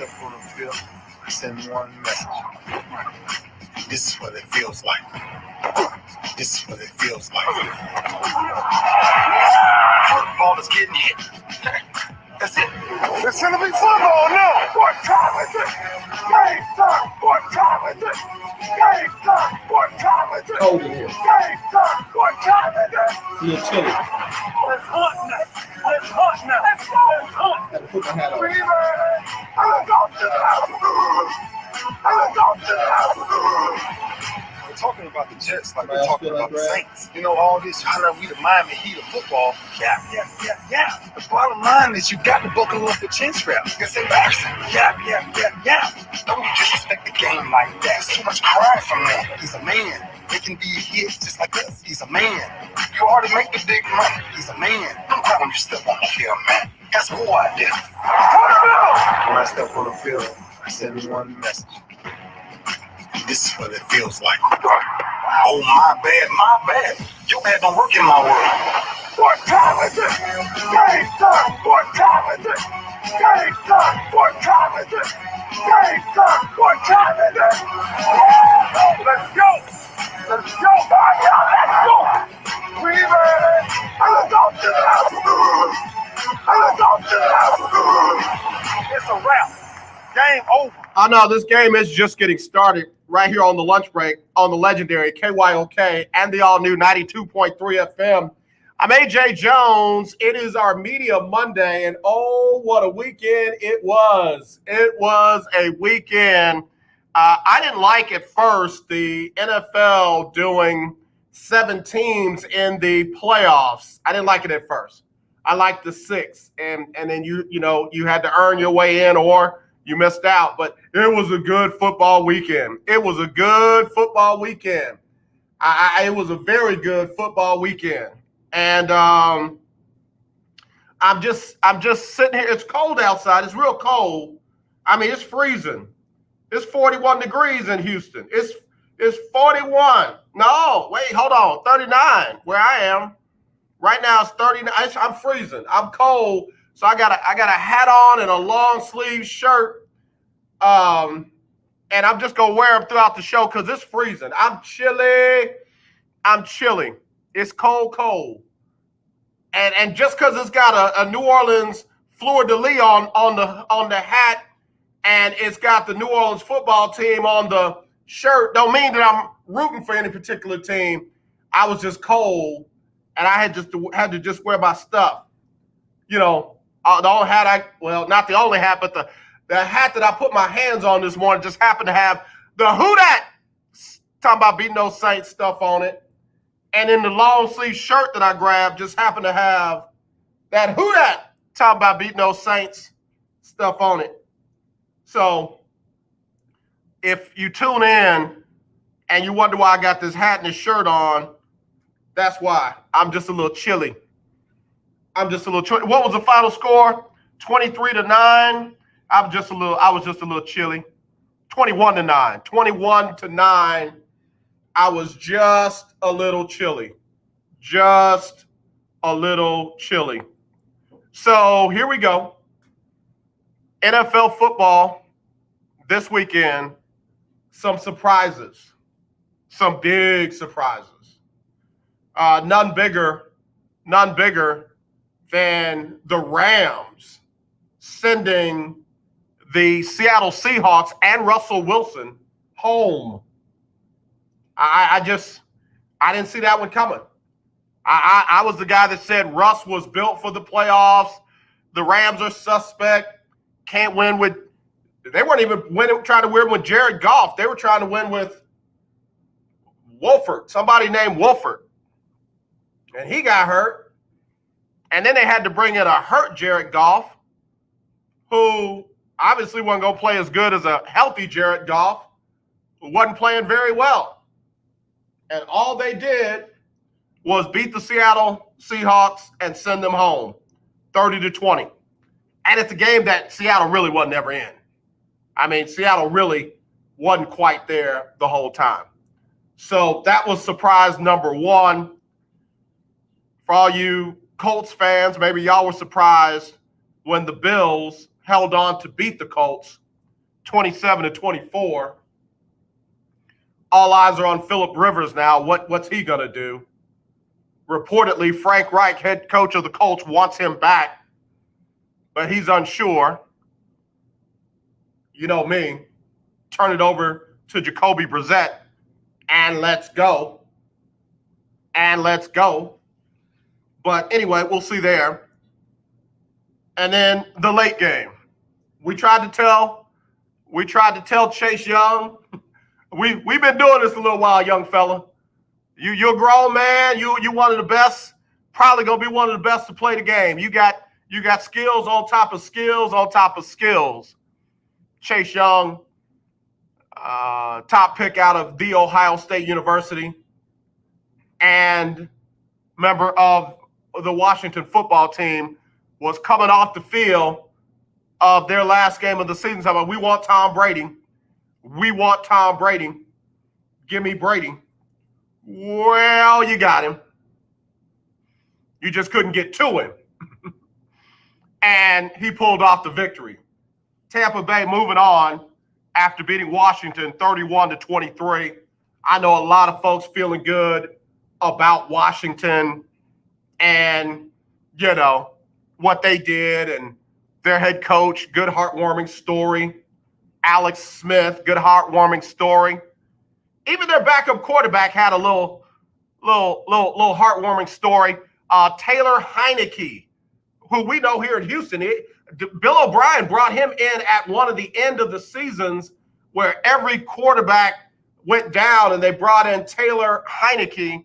step on the field, I send one message. This is what it feels like. This is what it feels like. Football is getting hit. That's it. It's gonna be football now. What time is it? Game time. What time is it? Game time. What time is it? Cold in here. Game time. What time is it? It's a little chilly. Let's hunt now. Let's hunt now. Let's go. Let's hunt. Gotta put my hat on. Let's go to the house. Let's go to the house. We're talking about the Jets like we're talking about the Saints. You know, all this, how we the Miami Heat of football. Yeah. The bottom line is you got to buckle up the chin straps. It's embarrassing. Yeah. Don't disrespect the game like that. There's too much crying from that. He's a man. They can be hit just like us. He's a man. You already make the big money. He's a man. Don't cry when you step on the field, man. That's who I did. When I step on the field, I send one message. This is what it feels like. Oh, my bad. Your bad don't work in my world. What time is it? Game time. What time is it? Game time. What time is it? Game time. What time is it? Let's go. Let's go, let's go. We ready. Let's go to the house. Let's go to the house. It's a wrap. Game over. I know this game is just getting started right here on the lunch break on the legendary KYOK and the all-new 92.3 FM. I'm AJ Jones. It is our Media Monday, and oh, what a weekend it was. It was a weekend. I didn't like at first the NFL doing 7 teams in the playoffs. I didn't like it at first. I liked the 6, and then you had to earn your way in or you missed out, but it was a good football weekend. It was a good football weekend. It was a very good football weekend. And I'm just sitting here. It's cold outside. It's real cold. I mean, it's freezing. It's 41 degrees in Houston. It's 41. No, wait, hold on. 39 where I am. Right now it's 39. I'm freezing. I'm cold. So I got a hat on and a long sleeve shirt. And I'm just gonna wear them throughout the show because it's freezing. I'm chilly. It's cold. And just because it's got a New Orleans fleur-de-lis on the hat and it's got the New Orleans football team on the shirt, don't mean that I'm rooting for any particular team. I was just cold and I had to just wear my stuff. You know, the only hat not the only hat, but the hat that I put my hands on this morning just happened to have the Who Dat, talking about beating those Saints stuff on it. And then the long sleeve shirt that I grabbed just happened to have that Who Dat, talking about beating those Saints stuff on it. So if you tune in and you wonder why I got this hat and this shirt on, that's why. I'm just a little chilly. What was the final score? 23-9. I was just a little chilly. 21-9. 21-9. I was just a little chilly. So here we go. NFL football this weekend. Some surprises. Some big surprises. None bigger than the Rams sending the Seattle Seahawks and Russell Wilson home. I didn't see that one coming. I was the guy that said Russ was built for the playoffs. The Rams are suspect. Can't win with – they weren't even trying to win with Jared Goff. They were trying to win with Wolford, somebody named Wolford. And he got hurt. And then they had to bring in a hurt Jared Goff, who obviously wasn't going to play as good as a healthy Jared Goff, who wasn't playing very well. And all they did was beat the Seattle Seahawks and send them home 30-20. And it's a game that Seattle really wasn't ever in. I mean, Seattle really wasn't quite there the whole time. So that was surprise number one. For all you Colts fans, maybe y'all were surprised when the Bills held on to beat the Colts 27-24. All eyes are on Phillip Rivers now. What's he going to do? Reportedly, Frank Reich, head coach of the Colts, wants him back, but he's unsure. You know me. Turn it over to Jacoby Brissett, and let's go. And let's go. But anyway, we'll see there. And then the late game. We tried to tell Chase Young. We've been doing this a little while, young fella. You're a grown man. You one of the best. Probably gonna be one of the best to play the game. You got skills on top of skills on top of skills. Chase Young, top pick out of The Ohio State University, and member of the Washington football team, was coming off the field of their last game of the season. Talking about, we want Tom Brady. We want Tom Brady. Give me Brady. Well, you got him. You just couldn't get to him. And he pulled off the victory. Tampa Bay moving on after beating Washington 31-23. I know a lot of folks feeling good about Washington and, you know, what they did and their head coach. Good heartwarming story. Alex Smith, good heartwarming story. Even their backup quarterback had a little heartwarming story. Taylor Heineke, who we know here in Houston, Bill O'Brien brought him in at one of the end of the seasons where every quarterback went down, and they brought in Taylor Heineke.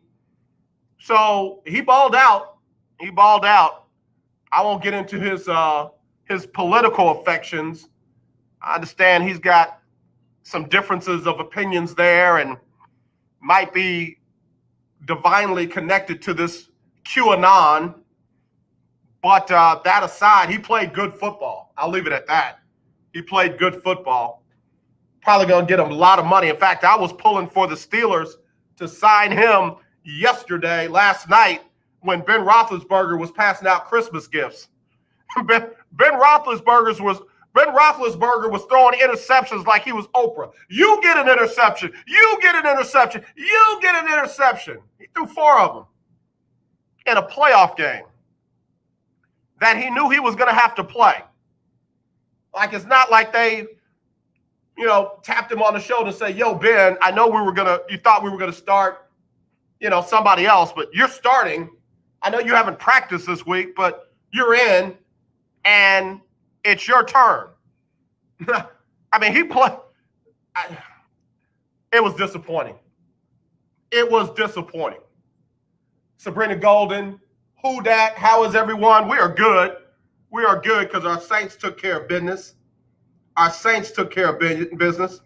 So he balled out. He balled out. I won't get into his political affections. I understand he's got some differences of opinions there and might be divinely connected to this QAnon. But that aside, he played good football. I'll leave it at that. He played good football. Probably going to get him a lot of money. In fact, I was pulling for the Steelers to sign him last night, when Ben Roethlisberger was passing out Christmas gifts. Ben Roethlisberger was throwing interceptions like he was Oprah. You get an interception. You get an interception. You get an interception. He threw 4 of them in a playoff game that he knew he was going to have to play. Like, it's not like they, tapped him on the shoulder and say, yo, Ben, I know you thought we were going to start, somebody else, but you're starting. I know you haven't practiced this week, but you're in, and it's your turn. I mean, he played. It was disappointing. It was disappointing. Sabrina Golden, who dat? How is everyone? We are good. We are good because our Saints took care of business. Our Saints took care of business.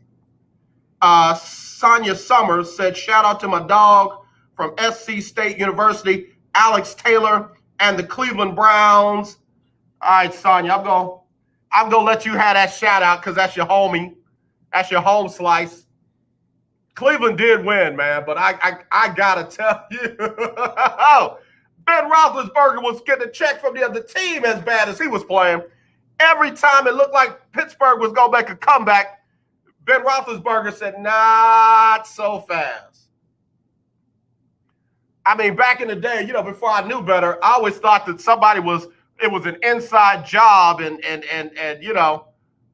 Sonia Summers said, shout out to my dog from SC State University, Alex Taylor, and the Cleveland Browns. All right, Sonia, I'm gonna let you have that shout out because that's your homie. That's your home slice. Cleveland did win, man, but I gotta tell you, Ben Roethlisberger was getting a check from the other team as bad as he was playing. Every time it looked like Pittsburgh was gonna make a comeback, Ben Roethlisberger said, not so fast. I mean, back in the day, before I knew better, I always thought that it was an inside job and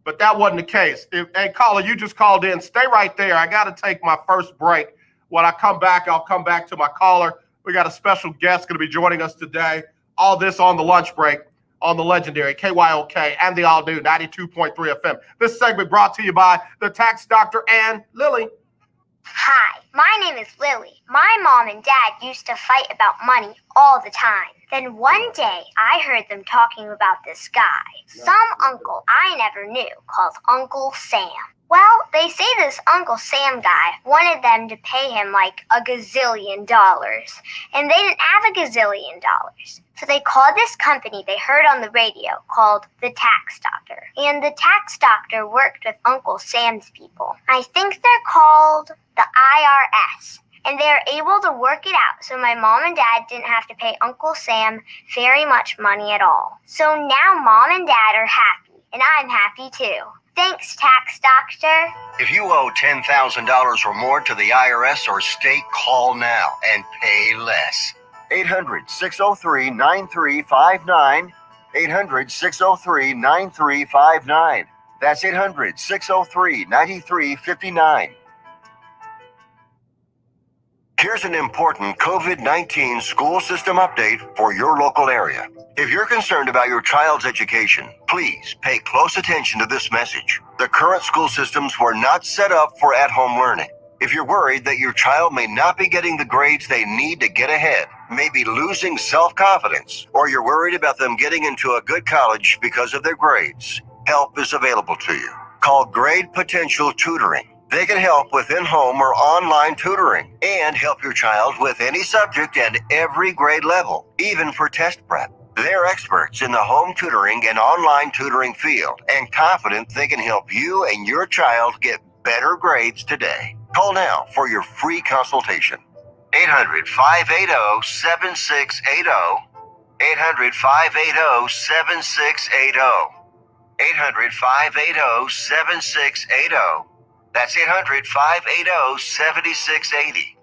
but that wasn't the case. Hey, caller, you just called in. Stay right there. I got to take my first break. When I come back, I'll come back to my caller. We got a special guest going to be joining us today. All this on the lunch break on the legendary KYOK and the all-new 92.3 FM. This segment brought to you by the Tax Doctor and Lily. Hi, my name is Lily. My mom and dad used to fight about money all the time. Then one day, I heard them talking about this guy, some uncle I never knew, called Uncle Sam. Well, they say this Uncle Sam guy wanted them to pay him like $1 gazillion, and they didn't have $1 gazillion. So they called this company they heard on the radio called the Tax Doctor. And the Tax Doctor worked with Uncle Sam's people. I think they're called the IRS. And they're able to work it out so my mom and dad didn't have to pay Uncle Sam very much money at all. So now mom and dad are happy, and I'm happy too. Thanks, Tax doctor? If you owe $10,000 or more to the IRS or state, call now and pay less. 800-603-9359. 800-603-9359. That's 800-603-9359. Here's an important COVID-19 school system update for your local area. If you're concerned about your child's education, please pay close attention to this message. The current school systems were not set up for at-home learning. If you're worried that your child may not be getting the grades they need to get ahead, may be losing self-confidence, or you're worried about them getting into a good college because of their grades, help is available to you. Call Grade Potential Tutoring. They can help with in-home or online tutoring and help your child with any subject and every grade level, even for test prep. They're experts in the home tutoring and online tutoring field and confident they can help you and your child get better grades today. Call now for your free consultation. 800-580-7680. 800-580-7680. 800-580-7680. That's 800-580-7680.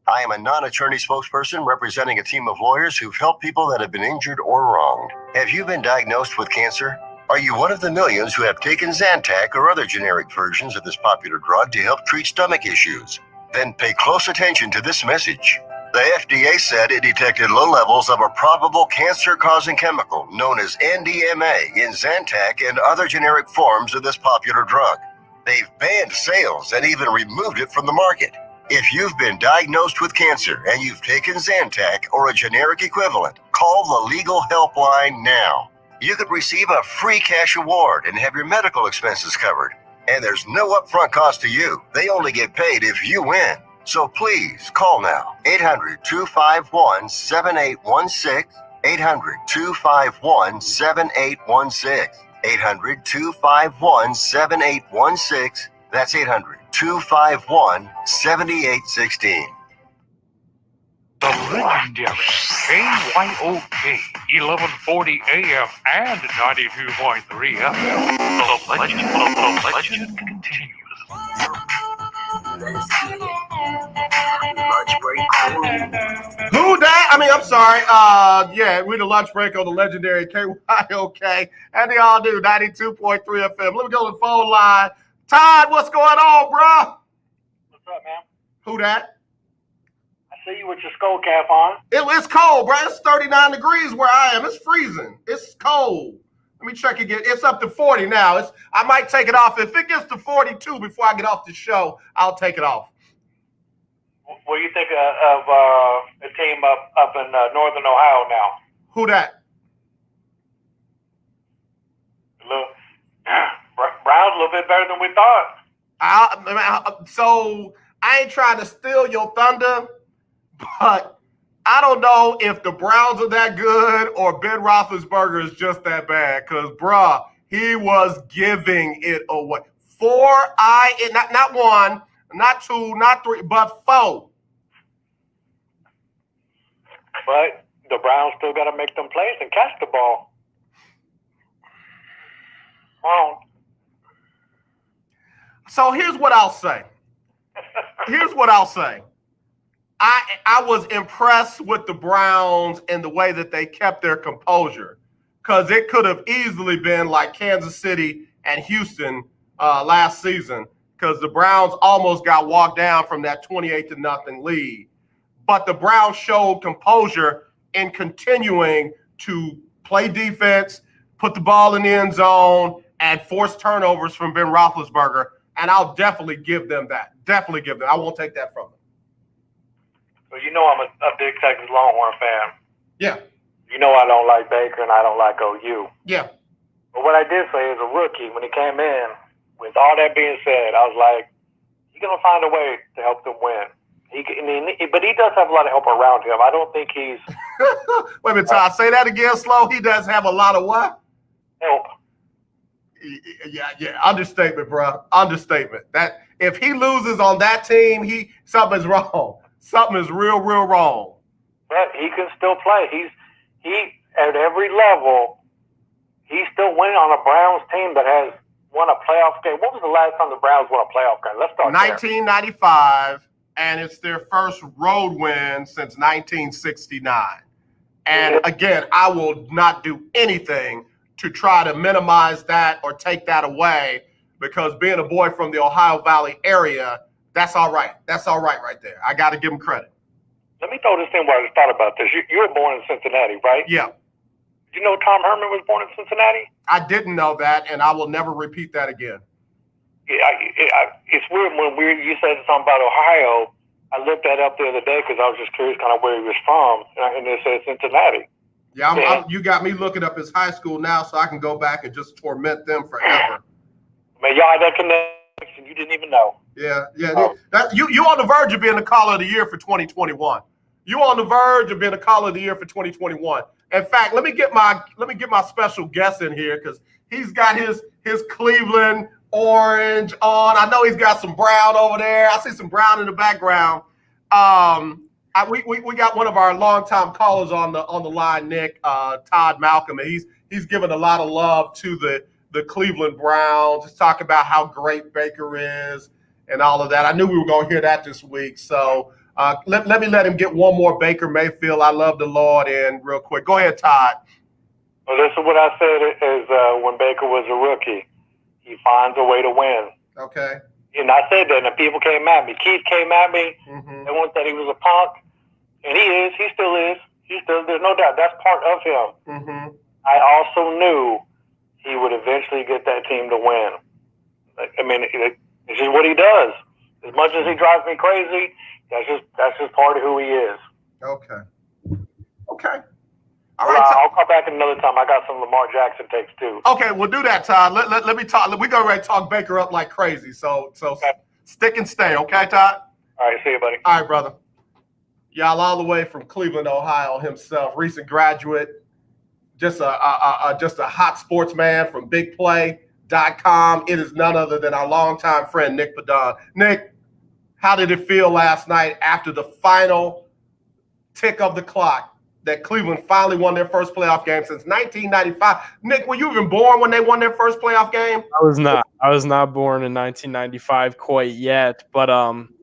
I am a non-attorney spokesperson representing a team of lawyers who've helped people that have been injured or wronged. Have you been diagnosed with cancer? Are you one of the millions who have taken Zantac or other generic versions of this popular drug to help treat stomach issues? Then pay close attention to this message. The FDA said it detected low levels of a probable cancer-causing chemical known as NDMA in Zantac and other generic forms of this popular drug. They've banned sales and even removed it from the market. If you've been diagnosed with cancer and you've taken Zantac or a generic equivalent, call the legal helpline now. You could receive a free cash award and have your medical expenses covered. And there's no upfront cost to you. They only get paid if you win. So please call now. 800-251-7816. 800-251-7816. 800-251-7816. That's 800-251-7816. The legendary KYOK 1140 AM and 92.3 FM. The legend continues. Who that? I'm sorry. We're the lunch break on the legendary KYOK and the all new 92.3 FM. Let me go to the phone line. Todd, what's going on, bro? What's up, man? Who that? I see you with your skull cap on. It's cold, bro. It's 39 degrees where I am. It's freezing. It's cold. Let me check again. It's up to 40 now. I might take it off. If it gets to 42 before I get off the show, I'll take it off. What do you think of a team up in northern Ohio now? Who that? Look, Brown's a little bit better than we thought. So I ain't trying to steal your thunder, but I don't know if the Browns are that good or Ben Roethlisberger is just that bad. Because, bruh, he was giving it away. Not one, not two, not three, but four. But the Browns still got to make them plays and catch the ball. So here's what I'll say. I was impressed with the Browns and the way that they kept their composure, because it could have easily been like Kansas City and Houston last season, because the Browns almost got walked down from that 28-0 lead. But the Browns showed composure in continuing to play defense, put the ball in the end zone, and force turnovers from Ben Roethlisberger. And I'll definitely give them that. I won't take that from them. Well, you know I'm a big Texas Longhorn fan. Yeah. You know I don't like Baker and I don't like OU. Yeah. But what I did say as a rookie, when he came in, with all that being said, I was like, he's going to find a way to help them win. But he does have a lot of help around him. I don't think he's... Wait a minute, Todd. Say that again slow. He does have a lot of what? Help. Yeah. Understatement, bro. Understatement. That if he loses on that team, something's wrong. Something is real wrong. But he can still play. He at every level, he's still winning on a Browns team that has won a playoff game? What was the last time the Browns won a playoff game? Let's start 1995, and it's their first road win since 1969. And again, I will not do anything to try to minimize that or take that away, because being a boy from the Ohio Valley area, that's all right. That's all right there. I got to give them credit. Let me throw this in where I just thought about this. You were born in Cincinnati, right? Yeah. Did you know Tom Herman was born in Cincinnati? I didn't know that, and I will never repeat that again. Yeah, it's weird when you said something about Ohio. I looked that up the other day because I was just curious kind of where he was from, and it said Cincinnati. Yeah, you got me looking up his high school now, so I can go back and just torment them forever. Man, y'all had that connection you didn't even know. Yeah. You on the verge of being the caller of the year for 2021. You on the verge of being the caller of the year for 2021. In fact, let me get my special guest in here, because he's got his Cleveland orange on. I know he's got some brown over there. I see some brown in the background. We got one of our longtime callers on the line, Nick, Todd Malcolm, and he's given a lot of love to the Cleveland Browns. He's talking about how great Baker is and all of that. I knew we were going to hear that this week, so let me let him get one more Baker Mayfield, I love the Lord, in real quick. Go ahead, Todd. Well, this is what I said is when Baker was a rookie, he finds a way to win. Okay. And I said that, and people came at me. Keith came at me. Mm-hmm. Everyone said he was a punk, and he is. He still is. There's no doubt. That's part of him. Mm-hmm. I also knew he would eventually get that team to win. I mean, it's just what he does. As much as he drives me crazy, that's just part of who he is. Okay. All Well, right. I'll come back another time. I got some Lamar Jackson takes too. Okay, we'll do that, Todd. Let me talk. We're going to talk Baker up like crazy. So Okay. Stick and stay, okay, Todd? All right, see you, buddy. All right, brother. Y'all, all the way from Cleveland, Ohio himself, recent graduate, just a hot sports man from BigPlay.com. It is none other than our longtime friend, Nick Pedone. Nick, how did it feel last night after the final tick of the clock that Cleveland finally won their first playoff game since 1995? Nick, were you even born when they won their first playoff game? I was not. I was not born in 1995 quite yet. But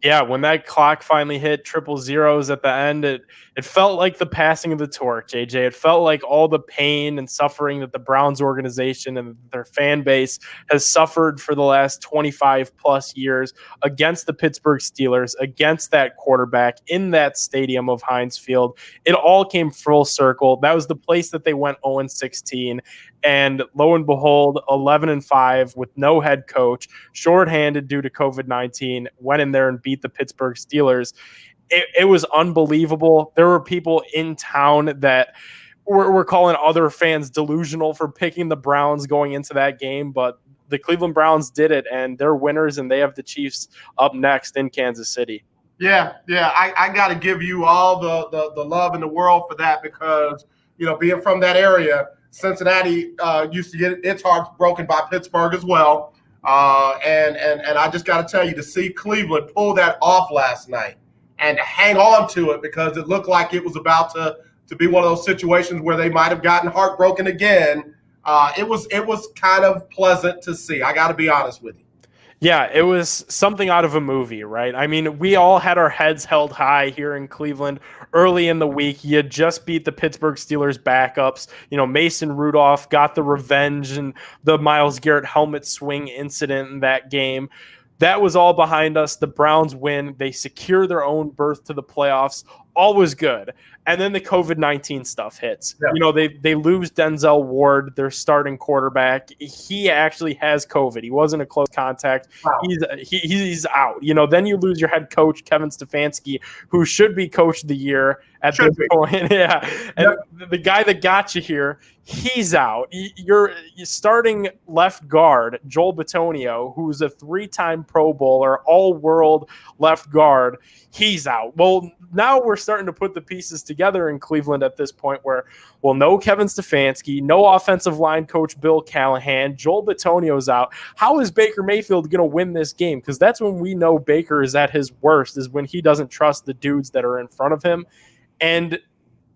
yeah, when that clock finally hit triple zeros at the end, it felt like the passing of the torch, AJ. It felt like all the pain and suffering that the Browns organization and their fan base has suffered for the last 25 plus years against the Pittsburgh Steelers, against that quarterback in that stadium of Heinz Field. It all came full circle. That was the place that they went 0-16. And lo and behold, 11-5 with no head coach, shorthanded due to COVID-19, went in there and beat the Pittsburgh Steelers. It was unbelievable. There were people in town that were calling other fans delusional for picking the Browns going into that game, but the Cleveland Browns did it, and they're winners, and they have the Chiefs up next in Kansas City. Yeah. I got to give you all the love in the world for that, because, being from that area, Cincinnati used to get its heart broken by Pittsburgh as well. And I just got to tell you, to see Cleveland pull that off last night and to hang on to it, because it looked like it was about to be one of those situations where they might have gotten heartbroken again. It was kind of pleasant to see. I got to be honest with you. Yeah, it was something out of a movie, right? I mean, we all had our heads held high here in Cleveland early in the week. You just beat the Pittsburgh Steelers backups. Mason Rudolph got the revenge and the Myles Garrett helmet swing incident in that game. That was all behind us. The Browns win. They secure their own berth to the playoffs. All was good. And then the COVID-19 stuff hits. Yeah. They lose Denzel Ward, their starting quarterback. He actually has COVID. He wasn't a close contact. Wow. He's out. Then you lose your head coach, Kevin Stefanski, who should be coach of the year at this point. Yeah. And the guy that got you here, he's out. You're starting left guard, Joel Bitonio, who's a 3-time Pro Bowler, all-world left guard. He's out. Well, now we're starting to put the pieces together in Cleveland at this point where, no Kevin Stefanski, no offensive line coach Bill Callahan, Joel Bitonio's out. How is Baker Mayfield going to win this game? Because that's when we know Baker is at his worst, is when he doesn't trust the dudes that are in front of him. And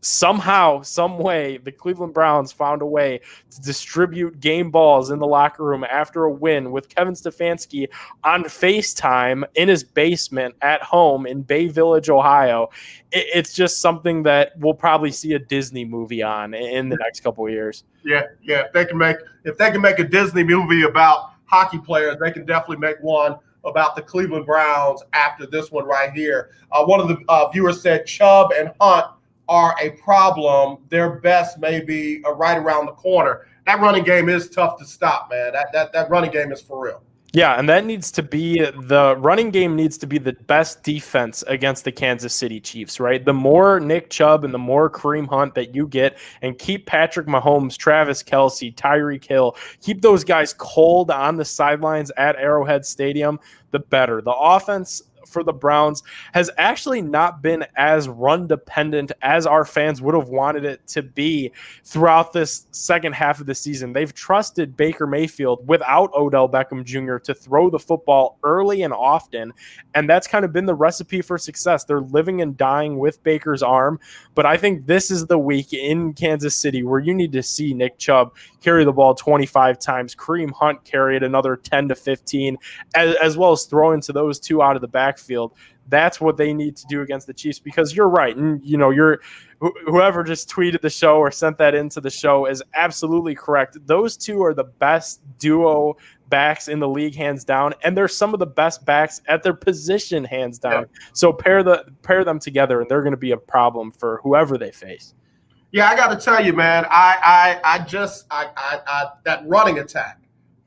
somehow, some way, the Cleveland Browns found a way to distribute game balls in the locker room after a win with Kevin Stefanski on FaceTime in his basement at home in Bay Village, Ohio. It's just something that we'll probably see a Disney movie on in the next couple of years. Yeah. If they can make a Disney movie about hockey players, they can definitely make one about the Cleveland Browns after this one right here. One of the viewers said Chubb and Hunt are a problem. Their best may be right around the corner. That running game is tough to stop, man. That running game is for real. Yeah, and that needs to be the running game needs to be the best defense against the Kansas City Chiefs, right? The more Nick Chubb and the more Kareem Hunt that you get, and keep Patrick Mahomes, Travis Kelce, Tyreek Hill, keep those guys cold on the sidelines at Arrowhead Stadium, the better. The offense for the Browns has actually not been as run dependent as our fans would have wanted it to be throughout this second half of the season. They've trusted Baker Mayfield without Odell Beckham Jr. to throw the football early and often, and that's kind of been the recipe for success. They're living and dying with Baker's arm, but I think this is the week in Kansas City where you need to see Nick Chubb carry the ball 25 times, Kareem Hunt carry it another 10 to 15, as well as throwing to those two out of the backfield. That's what they need to do against the Chiefs, because you're right. And, whoever just tweeted the show or sent that into the show is absolutely correct. Those two are the best duo backs in the league, hands down. And they're some of the best backs at their position, hands down. Yeah. So pair them together, and they're going to be a problem for whoever they face. Yeah, I got to tell you, man, I that running attack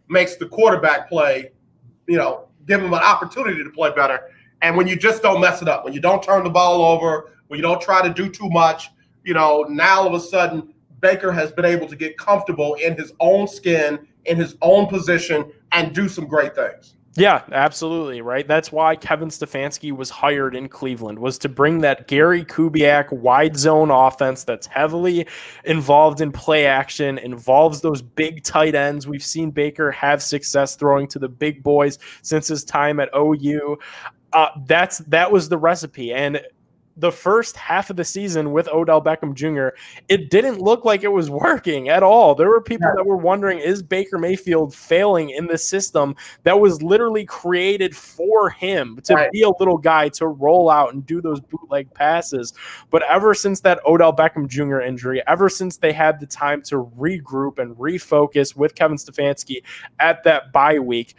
makes the quarterback play, give him an opportunity to play better. And when you just don't mess it up, when you don't turn the ball over, when you don't try to do too much, now all of a sudden Baker has been able to get comfortable in his own skin, in his own position, and do some great things. Yeah, absolutely, right? That's why Kevin Stefanski was hired in Cleveland, was to bring that Gary Kubiak wide zone offense that's heavily involved in play action, involves those big tight ends. We've seen Baker have success throwing to the big boys since his time at OU. That was the recipe. And the first half of the season with Odell Beckham Jr., it didn't look like it was working at all. There were people that were wondering, is Baker Mayfield failing in this system that was literally created for him to be a little guy to roll out and do those bootleg passes? But ever since that Odell Beckham Jr. injury, ever since they had the time to regroup and refocus with Kevin Stefanski at that bye week,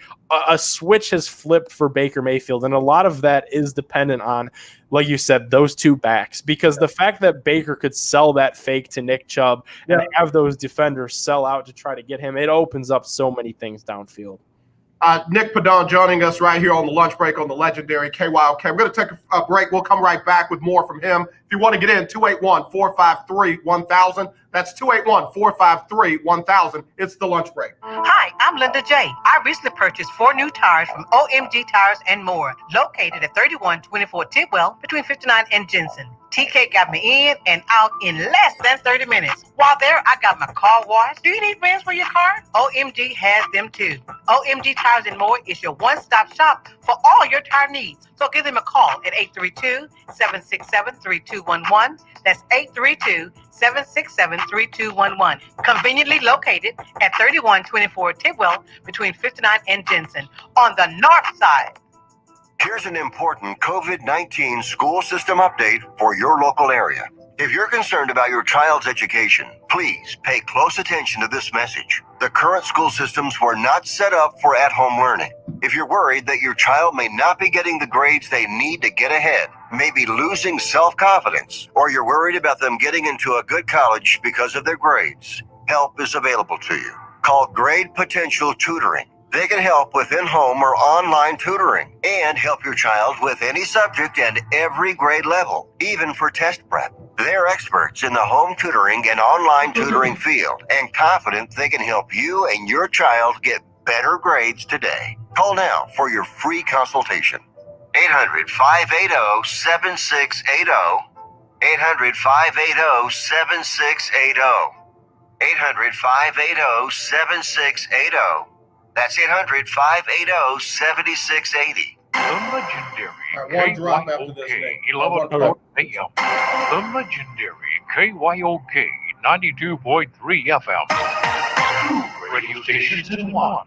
a switch has flipped for Baker Mayfield. And a lot of that is dependent on, like you said, those two backs, because the fact that Baker could sell that fake to Nick Chubb and have those defenders sell out to try to get him, it opens up so many things downfield. Nick Pedone joining us right here on the lunch break on the legendary KYOK. We're going to take a break. We'll come right back with more from him. If you want to get in, 281-453-1000. That's 281-453-1000. It's the lunch break. Hi, I'm Linda J. I recently purchased 4 new tires from OMG Tires and More, located at 3124 Tidwell between 59 and Jensen. TK got me in and out in less than 30 minutes. While there, I got my car washed. Do you need rims for your car? OMG has them too. OMG Tires and More is your one-stop shop for all your tire needs. So give them a call at 832-767-3211. That's 832-767-3211. Conveniently located at 3124 Tidwell between 59 and Jensen on the north side. Here's an important COVID-19 school system update for your local area. If you're concerned about your child's education, please pay close attention to this message. The current school systems were not set up for at-home learning. If you're worried that your child may not be getting the grades they need to get ahead, maybe losing self-confidence, or you're worried about them getting into a good college because of their grades, help is available to you. Call Grade Potential Tutoring. They can help with in-home or online tutoring and help your child with any subject and every grade level, even for test prep. They're experts in the home tutoring and online tutoring field and confident they can help you and your child get better grades today. Call now for your free consultation. 800-580-7680. 800-580-7680. 800-580-7680. That's 800-580-7680. The legendary One drop after this, KYOK Nick. 1140 AM. The legendary KYOK 92.3 FM. Radio stations in one.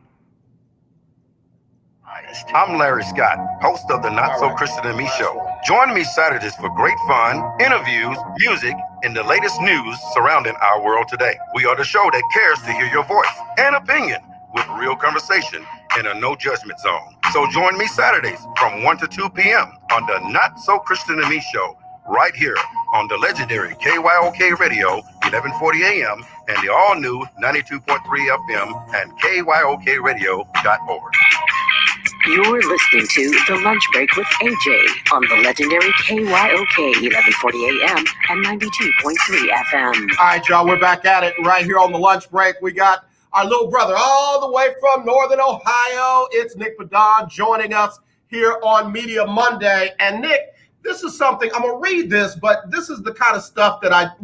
I'm Larry Scott, host of the Not So Christian and Me Show. Join me Saturdays for great fun, interviews, music, and the latest news surrounding our world today. We are the show that cares to hear your voice and opinion with real conversation in a no judgment zone. So join me Saturdays from 1 to 2 p.m. on the Not So Christian and Me Show, right here on the legendary KYOK Radio, 1140 AM, and the all-new 92.3 FM and KYOKradio.org. You're listening to The Lunch Break with AJ on the legendary KYOK 1140 AM and 92.3 FM. All right, y'all, we're back at it right here on the lunch break. We got our little brother all the way from Northern Ohio. It's Nick Pedone joining us here on Media Monday. And Nick, this is something, I'm going to read this, but this is the kind of stuff that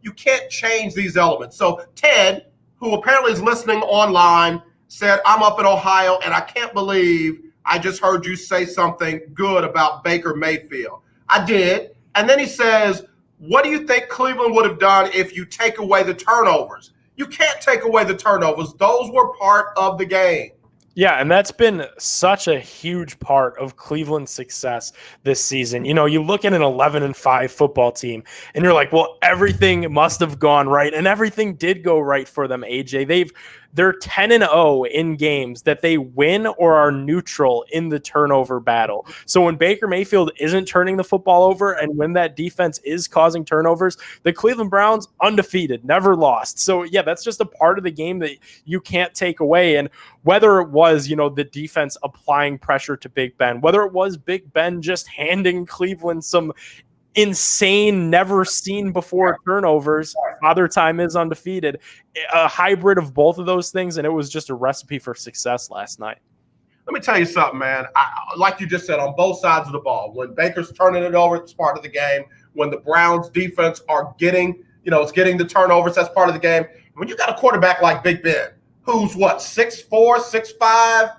you can't change these elements. So Ted, who apparently is listening online, said, I'm up in Ohio, and I can't believe I just heard you say something good about Baker Mayfield. I did. And then he says, what do you think Cleveland would have done if you take away the turnovers? You can't take away the turnovers. Those were part of the game. Yeah, and that's been such a huge part of Cleveland's success this season. You know, you look at an 11-5 football team, and you're like, well, everything must have gone right, and everything did go right for them, AJ. They're 10-0 in games that they win or are neutral in the turnover battle. So when Baker Mayfield isn't turning the football over and when that defense is causing turnovers, the Cleveland Browns undefeated, never lost. So yeah, that's just a part of the game that you can't take away. And whether it was, the defense applying pressure to Big Ben, whether it was Big Ben just handing Cleveland some insane, never seen before turnovers, Father Time is undefeated, a hybrid of both of those things, and it was just a recipe for success last night. Let me tell you something, man. Like you just said, on both sides of the ball, when Baker's turning it over, it's part of the game. When the Browns defense are getting the turnovers, that's part of the game. When you got a quarterback like Big Ben, who's 6'4", 6'5",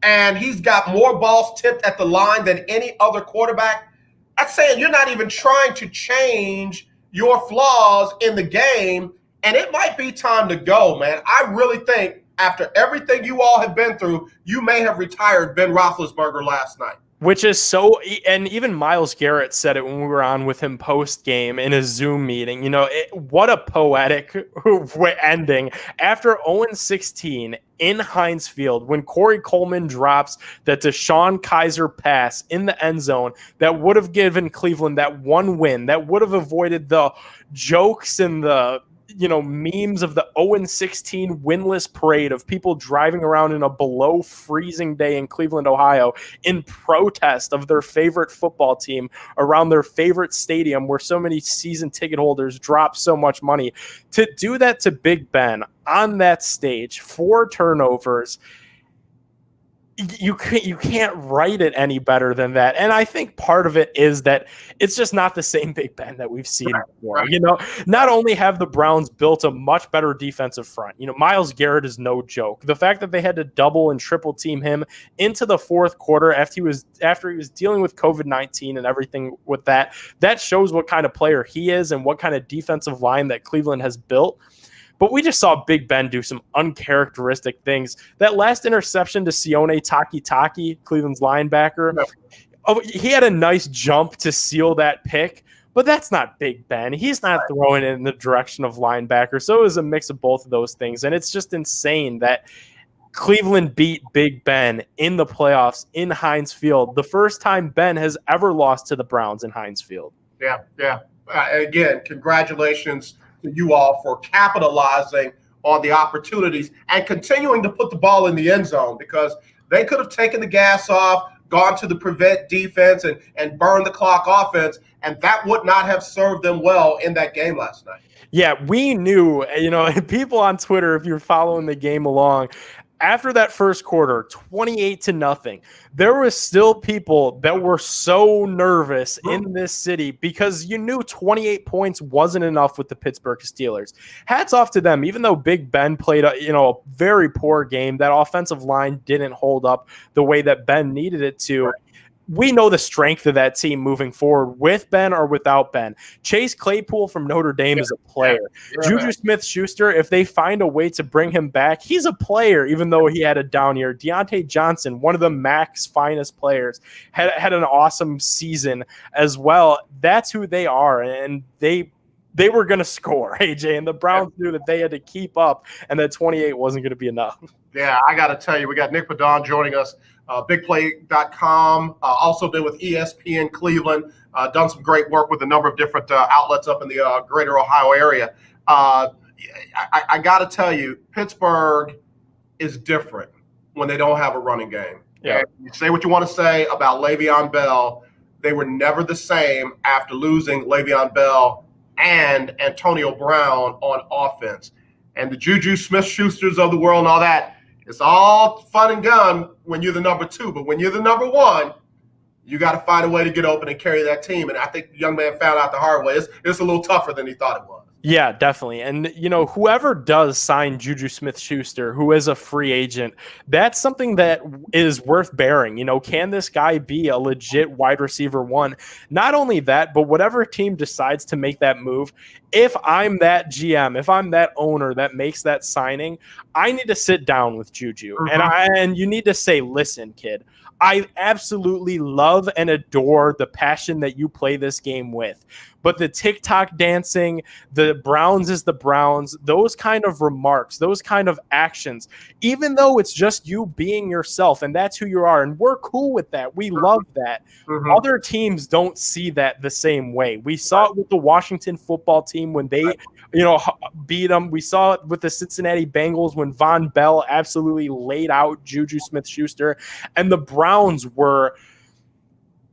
and he's got more balls tipped at the line than any other quarterback, that's saying you're not even trying to change your flaws in the game, and it might be time to go, man. I really think after everything you all have been through, you may have retired Ben Roethlisberger last night. Which is so, and even Myles Garrett said it when we were on with him post-game in a Zoom meeting. What a poetic ending. After 0-16 in Heinz Field, when Corey Coleman drops that Deshaun Kaiser pass in the end zone that would have given Cleveland that one win, that would have avoided the jokes and the memes of the 0-16 winless parade of people driving around in a below freezing day in Cleveland, Ohio, in protest of their favorite football team around their favorite stadium where so many season ticket holders drop so much money. To do that to Big Ben on that stage, 4 turnovers, you can't write it any better than that. And I think part of it is that it's just not the same Big Ben that we've seen before. Not only have the Browns built a much better defensive front, Myles Garrett is no joke. The fact that they had to double and triple team him into the fourth quarter after he was dealing with COVID-19 and everything with that shows what kind of player he is and what kind of defensive line that Cleveland has built. But we just saw Big Ben do some uncharacteristic things. That last interception to Sione Takitaki, Cleveland's linebacker, he had a nice jump to seal that pick, but that's not Big Ben. He's not throwing it in the direction of linebacker. So it was a mix of both of those things. And it's just insane that Cleveland beat Big Ben in the playoffs in Heinz Field, the first time Ben has ever lost to the Browns in Heinz Field. Yeah. Again, congratulations to you all for capitalizing on the opportunities and continuing to put the ball in the end zone, because they could have taken the gas off, gone to the prevent defense and burned the clock offense, and that would not have served them well in that game last night. Yeah, we knew, people on Twitter, if you're following the game along, after that first quarter, 28-0, there were still people that were so nervous in this city because you knew 28 points wasn't enough with the Pittsburgh Steelers. Hats off to them. Even though Big Ben played a very poor game, that offensive line didn't hold up the way that Ben needed it to. we know the strength of that team moving forward with Ben or without Ben. Chase Claypool from Notre Dame is a player. Juju Smith-Schuster, if they find a way to bring him back, he's a player, even though he had a down year. Deontay Johnson, one of the MAC's finest players, had an awesome season as well. That's who they are, and they were going to score, AJ, and the Browns knew that they had to keep up and that 28 wasn't going to be enough. Yeah, I got to tell you, we got Nick Pedone joining us, bigplay.com, also been with ESPN Cleveland, done some great work with a number of different outlets up in the greater Ohio area. I got to tell you, Pittsburgh is different when they don't have a running game. Yeah. And you say what you want to say about Le'Veon Bell. They were never the same after losing Le'Veon Bell and Antonio Brown on offense. And the Juju Smith-Schusters of the world and all that, it's all fun and gun when you're the number 2. But when you're the number 1, you got to find a way to get open and carry that team. And I think the young man found out the hard way. It's a little tougher than he thought it was. Yeah, definitely. And, whoever does sign Juju Smith-Schuster, who is a free agent, that's something that is worth bearing. Can this guy be a legit wide receiver 1? Not only that, but whatever team decides to make that move, if I'm that GM, if I'm that owner that makes that signing, I need to sit down with Juju. And you need to say, listen, kid, I absolutely love and adore the passion that you play this game with. But the TikTok dancing, the Browns is the Browns, those kind of remarks, those kind of actions, even though it's just you being yourself and that's who you are, and we're cool with that. We love that. Other teams don't see that the same way. We saw it with the Washington football team when they beat them. We saw it with the Cincinnati Bengals when Von Bell absolutely laid out Juju Smith-Schuster, and the Browns were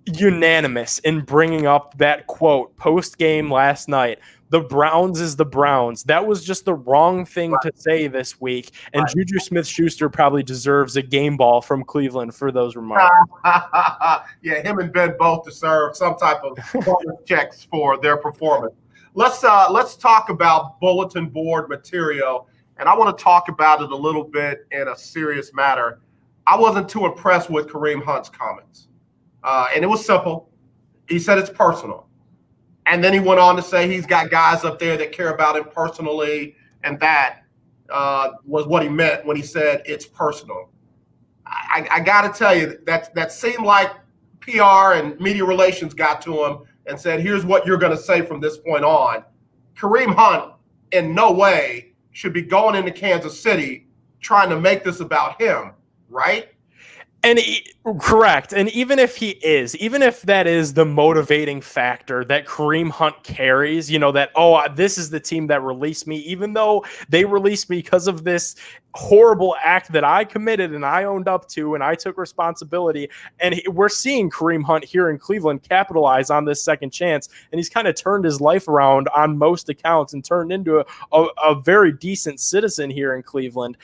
unanimous in bringing up that quote post-game last night. The Browns is the Browns. That was just the wrong thing to say this week, and Juju Smith-Schuster probably deserves a game ball from Cleveland for those remarks. Yeah, him and Ben both deserve some type of bonus checks for their performance. Let's talk about bulletin board material, and I want to talk about it a little bit in a serious matter. I wasn't too impressed with Kareem Hunt's comments. And it was simple. He said it's personal. And then he went on to say he's got guys up there that care about him personally, and that was what he meant when he said it's personal. I got to tell you, that seemed like PR and media relations got to him and said, here's what you're going to say from this point on. Kareem Hunt in no way should be going into Kansas City trying to make this about him, right? And correct. And even if that is the motivating factor that Kareem Hunt carries, that, this is the team that released me, even though they released me because of this horrible act that I committed and I owned up to and I took responsibility. And we're seeing Kareem Hunt here in Cleveland capitalize on this second chance. And he's kind of turned his life around on most accounts and turned into a very decent citizen here in Cleveland.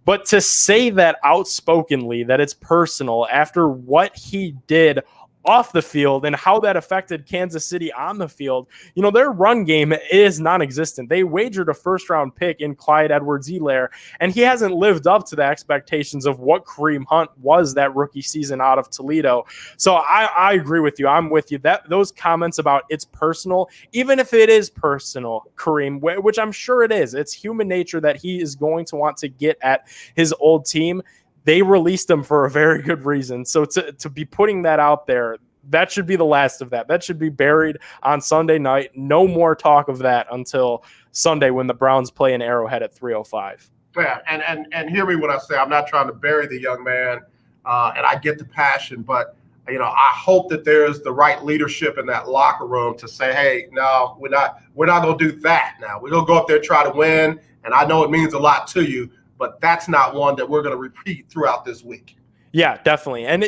But to say that outspokenly, that it's personal after what he did off the field and how that affected Kansas City on the field, their run game is non-existent. They wagered a first-round pick in Clyde Edwards-Helaire, and he hasn't lived up to the expectations of what Kareem Hunt was that rookie season out of Toledo. So I agree with you. I'm with you. That those comments about it's personal, even if it is personal, Kareem, which I'm sure it is, it's human nature that he is going to want to get at his old team. They released him for a very good reason. So to be putting that out there, that should be the last of that. That should be buried on Sunday night. No more talk of that until Sunday when the Browns play in Arrowhead at 3:05. Yeah, and hear me when I say I'm not trying to bury the young man, and I get the passion, but I hope that there's the right leadership in that locker room to say, hey, no, we're not going to do that now. We're going to go up there and try to win, and I know it means a lot to you, but that's not one that we're going to repeat throughout this week. Yeah, definitely. And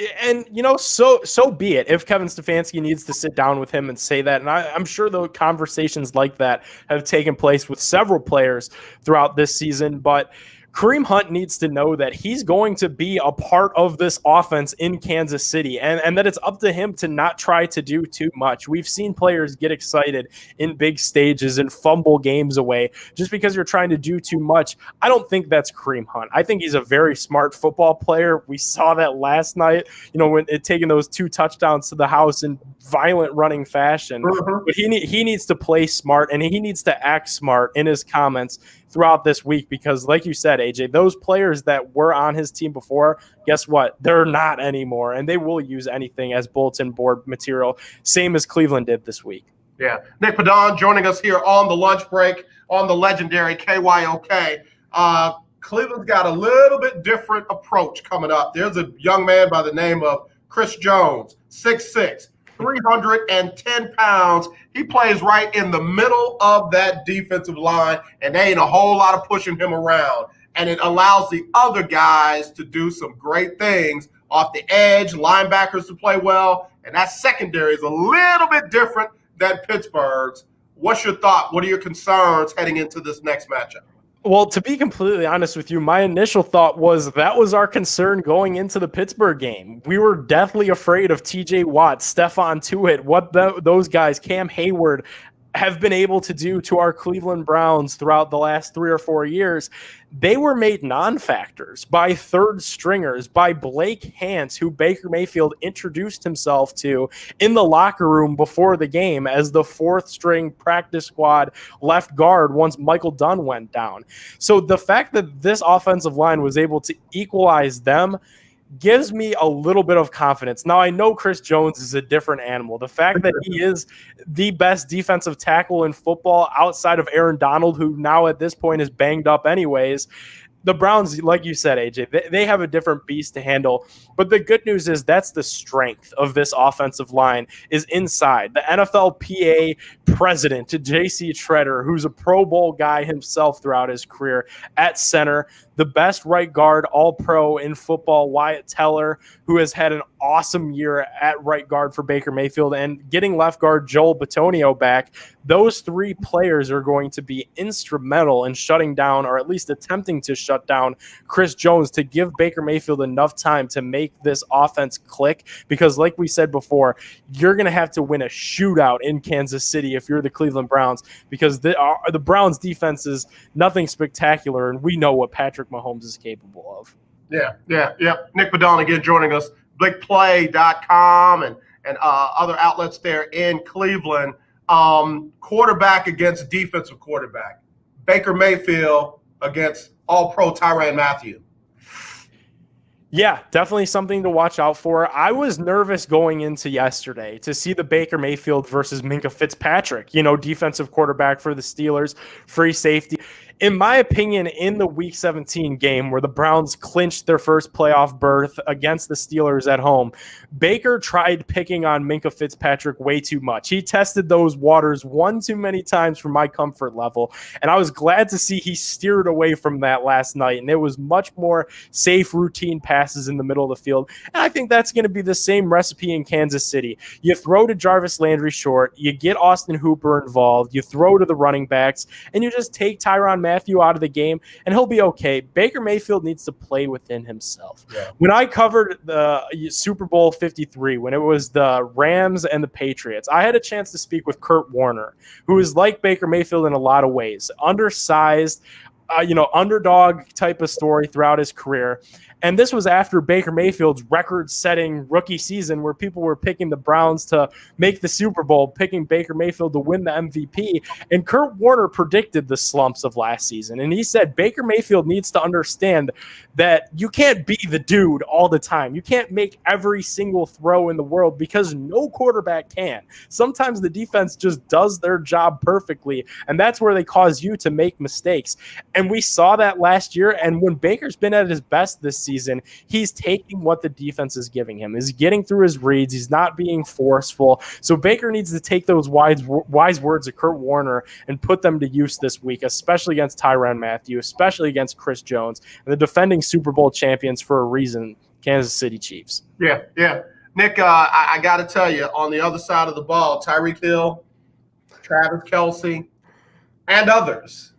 so be it. If Kevin Stefanski needs to sit down with him and say that, and I'm sure the conversations like that have taken place with several players throughout this season, but Kareem Hunt needs to know that he's going to be a part of this offense in Kansas City, and that it's up to him to not try to do too much. We've seen players get excited in big stages and fumble games away just because you're trying to do too much. I don't think that's Kareem Hunt. I think he's a very smart football player. We saw that last night, when taking those 2 touchdowns to the house in violent running fashion. But he needs to play smart, and he needs to act smart in his comments throughout this week, because like you said, AJ, those players that were on his team before, guess what? They're not anymore, and they will use anything as bulletin board material, same as Cleveland did this week. Yeah. Nick Pedone joining us here on the lunch break on the legendary KYOK. Cleveland's got a little bit different approach coming up. There's a young man by the name of Chris Jones, 6'6", 310 pounds. He plays right in the middle of that defensive line, and there ain't a whole lot of pushing him around. And it allows the other guys to do some great things off the edge, linebackers to play well, and that secondary is a little bit different than Pittsburgh's. What's your thought? What are your concerns heading into this next matchup? Well, to be completely honest with you, my initial thought was that was our concern going into the Pittsburgh game. We were deathly afraid of TJ Watt, Stephon Tuitt, what those guys, Cam Hayward, have been able to do to our Cleveland Browns throughout the last 3 or 4 years. They were made non-factors by third stringers, by Blake Hance, who Baker Mayfield introduced himself to in the locker room before the game as the 4th string practice squad left guard once Michael Dunn went down. So the fact that this offensive line was able to equalize them gives me a little bit of confidence. Now, I know Chris Jones is a different animal. The fact that he is the best defensive tackle in football outside of Aaron Donald, who now at this point is banged up anyways, the Browns, like you said, AJ, they have a different beast to handle. But the good news is that's the strength of this offensive line is inside. The NFLPA president, J.C. Treader, who's a Pro Bowl guy himself throughout his career at center, the best right guard, all-pro in football, Wyatt Teller, who has had an awesome year at right guard for Baker Mayfield, and getting left guard Joel Bitonio back. Those 3 players are going to be instrumental in shutting down, or at least attempting to shut down, Chris Jones, to give Baker Mayfield enough time to make this offense click. Because like we said before, you're going to have to win a shootout in Kansas City if you're the Cleveland Browns, because the Browns defense is nothing spectacular, and we know what Patrick Mahomes is capable of. Yeah. Nick Pedone again joining us, BlickPlay.com and other outlets there in Cleveland. Quarterback against defensive quarterback. Baker Mayfield against All-Pro Tyrann Mathieu. Yeah, definitely something to watch out for. I was nervous going into yesterday to see the Baker Mayfield versus Minkah Fitzpatrick, defensive quarterback for the Steelers, free safety. In my opinion, in the Week 17 game where the Browns clinched their first playoff berth against the Steelers at home, Baker tried picking on Minkah Fitzpatrick way too much. He tested those waters one too many times for my comfort level, and I was glad to see he steered away from that last night, and it was much more safe, routine passes in the middle of the field, and I think that's going to be the same recipe in Kansas City. You throw to Jarvis Landry short, you get Austin Hooper involved, you throw to the running backs, and you just take Tyrann Mathieu out of the game, and he'll be okay. Baker Mayfield needs to play within himself. Yeah. When I covered the Super Bowl 53, when it was the Rams and the Patriots, I had a chance to speak with Kurt Warner, who is like Baker Mayfield in a lot of ways. Undersized, underdog type of story throughout his career. And this was after Baker Mayfield's record-setting rookie season where people were picking the Browns to make the Super Bowl, picking Baker Mayfield to win the MVP. And Kurt Warner predicted the slumps of last season. And he said Baker Mayfield needs to understand that you can't be the dude all the time. You can't make every single throw in the world because no quarterback can. Sometimes the defense just does their job perfectly, and that's where they cause you to make mistakes. And we saw that last year, and when Baker's been at his best this season, he's taking what the defense is giving him. He's getting through his reads. He's not being forceful. So Baker needs to take those wise words of Kurt Warner and put them to use this week, especially against Tyrann Mathieu, especially against Chris Jones, and the defending Super Bowl champions for a reason, Kansas City Chiefs. Yeah. Nick, I got to tell you, on the other side of the ball, Tyreek Hill, Travis Kelce, and others,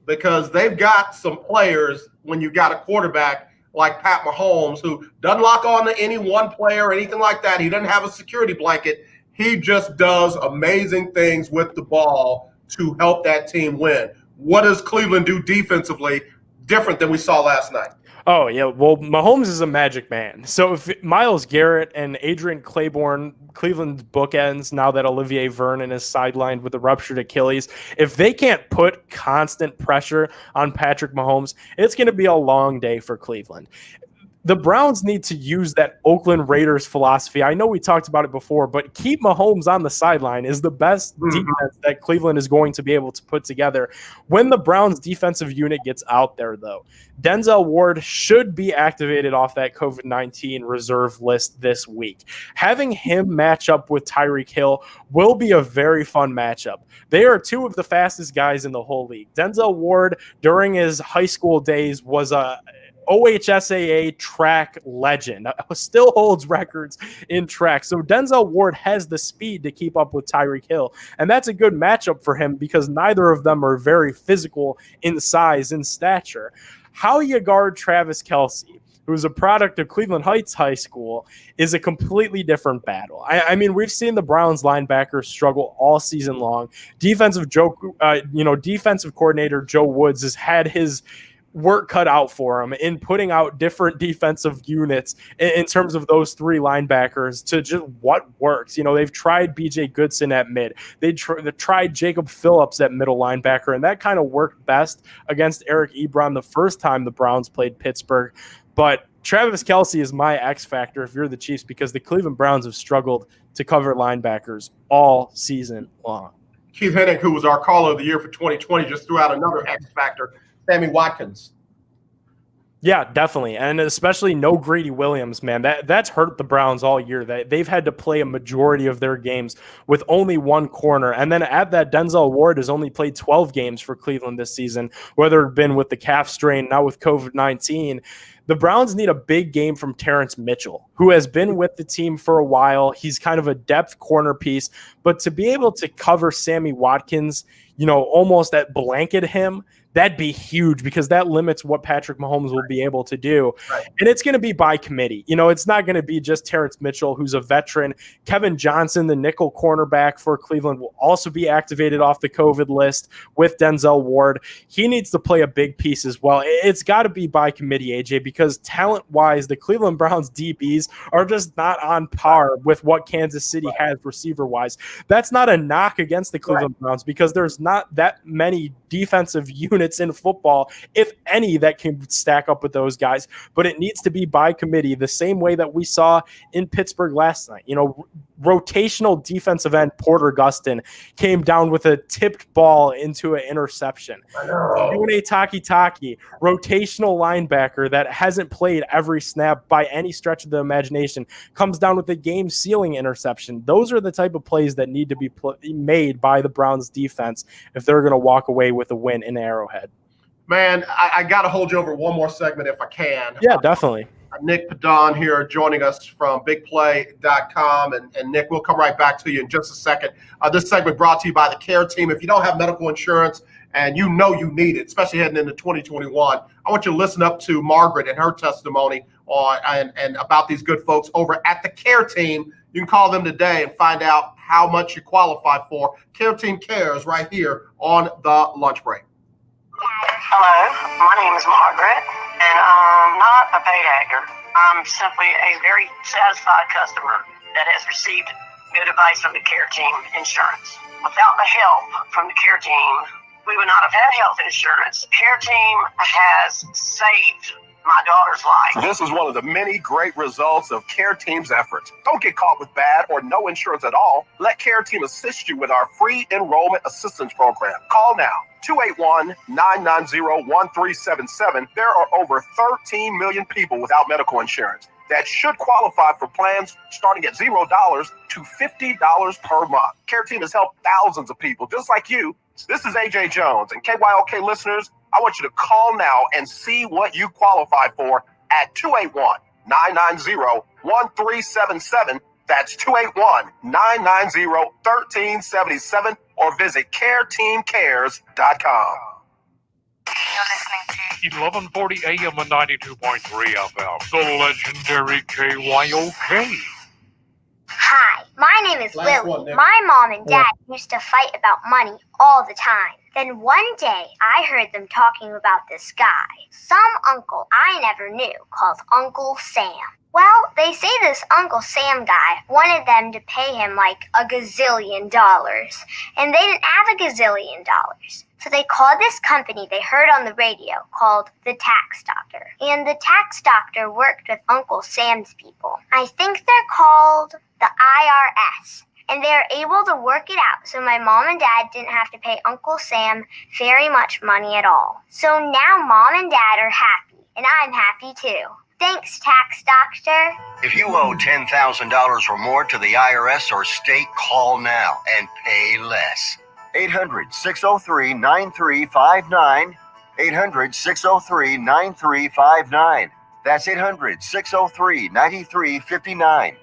because they've got some players when you got a quarterback like Pat Mahomes, who doesn't lock on to any one player or anything like that. He doesn't have a security blanket. He just does amazing things with the ball to help that team win. What does Cleveland do defensively different than we saw last night? Oh, yeah. Well, Mahomes is a magic man. So if Myles Garrett and Adrian Claiborne, Cleveland's bookends, now that Olivier Vernon is sidelined with a ruptured Achilles, if they can't put constant pressure on Patrick Mahomes, it's going to be a long day for Cleveland. The Browns need to use that Oakland Raiders philosophy. I know we talked about it before, but keep Mahomes on the sideline is the best defense that Cleveland is going to be able to put together. When the Browns defensive unit gets out there, though, Denzel Ward should be activated off that COVID-19 reserve list this week. Having him match up with Tyreek Hill will be a very fun matchup. They are two of the fastest guys in the whole league. Denzel Ward, during his high school days, was a OHSAA track legend, still holds records in track. So Denzel Ward has the speed to keep up with Tyreek Hill. And that's a good matchup for him because neither of them are very physical in size and stature. How you guard Travis Kelce, who's a product of Cleveland Heights High School, is a completely different battle. I mean, we've seen the Browns linebackers struggle all season long. Defensive coordinator Joe Woods has had his work cut out for him in putting out different defensive units in terms of those three linebackers to just what works. They've tried BJ Goodson at mid. They tried Jacob Phillips at middle linebacker, and that kind of worked best against Eric Ebron the first time the Browns played Pittsburgh. But Travis Kelce is my X factor if you're the Chiefs, because the Cleveland Browns have struggled to cover linebackers all season long. Keith Hennig, who was our caller of the year for 2020, just threw out another X factor, Sammy Watkins. Yeah, definitely. And especially no Greedy Williams, man. That's hurt the Browns all year. They've had to play a majority of their games with only one corner. And then at that, Denzel Ward has only played 12 games for Cleveland this season, whether it been with the calf strain, now with COVID-19. The Browns need a big game from Terrence Mitchell, who has been with the team for a while. He's kind of a depth corner piece, but to be able to cover Sammy Watkins, almost at blanket him, that'd be huge because that limits what Patrick Mahomes will be able to do. Right. And it's going to be by committee. It's not going to be just Terrence Mitchell, who's a veteran. Kevin Johnson, the nickel cornerback for Cleveland, will also be activated off the COVID list with Denzel Ward. He needs to play a big piece as well. It's got to be by committee, AJ, because talent-wise, the Cleveland Browns DBs are just not on par with what Kansas City has receiver-wise. That's not a knock against the Cleveland Browns because there's not that many defensive units in football, if any, that can stack up with those guys. But it needs to be by committee, the same way that we saw in Pittsburgh last night. Rotational defensive end Porter Gustin came down with a tipped ball into an interception. Shune Takitaki, rotational linebacker that hasn't played every snap by any stretch of the imagination, comes down with a game-sealing interception. Those are the type of plays that need to be made by the Browns defense if they're going to walk away with a win in Arrowhead. Man, I got to hold you over one more segment if I can. Yeah, definitely. Nick Pedone here joining us from BigPlay.com. And Nick, we'll come right back to you in just a second. This segment brought to you by the CARE team. If you don't have medical insurance and you need it, especially heading into 2021, I want you to listen up to Margaret and her testimony and about these good folks over at the CARE team. You can call them today and find out how much you qualify for. CARE team cares right here on the lunch break. Hello, my name is Margaret, and I'm not a paid actor. I'm simply a very satisfied customer that has received good advice from the CARE team insurance. Without the help from the CARE team, we would not have had health insurance. CARE team has saved my daughter's life. This is one of the many great results of CARE Team's efforts. Don't get caught with bad or no insurance at all. Let CARE Team assist you with our free enrollment assistance program. Call now, 281-990-1377. There are over 13 million people without medical insurance that should qualify for plans starting at $0 to $50 per month. CARE Team has helped thousands of people just like you. This is AJ Jones, and KYOK listeners, I want you to call now and see what you qualify for at 281-990-1377. That's 281-990-1377, or visit careteamcares.com. You're listening to 1140 AM and 92.3 FM. The legendary KYOK. Hi, my name is Last Lily. one, Nick. My mom and dad used to fight about money all the time. Then one day, I heard them talking about this guy, some uncle I never knew, called Uncle Sam. Well, they say this Uncle Sam guy wanted them to pay him like $1 gazillion, and they didn't have $1 gazillion. So they called this company they heard on the radio called the Tax Doctor. And the Tax Doctor worked with Uncle Sam's people. I think they're called the IRS. And they're able to work it out so my mom and dad didn't have to pay Uncle Sam very much money at all. So now mom and dad are happy, and I'm happy too. Thanks, Tax Doctor. If you owe $10,000 or more to the IRS or state, call now and pay less. 800-603-9359. 800-603-9359. That's 800-603-9359.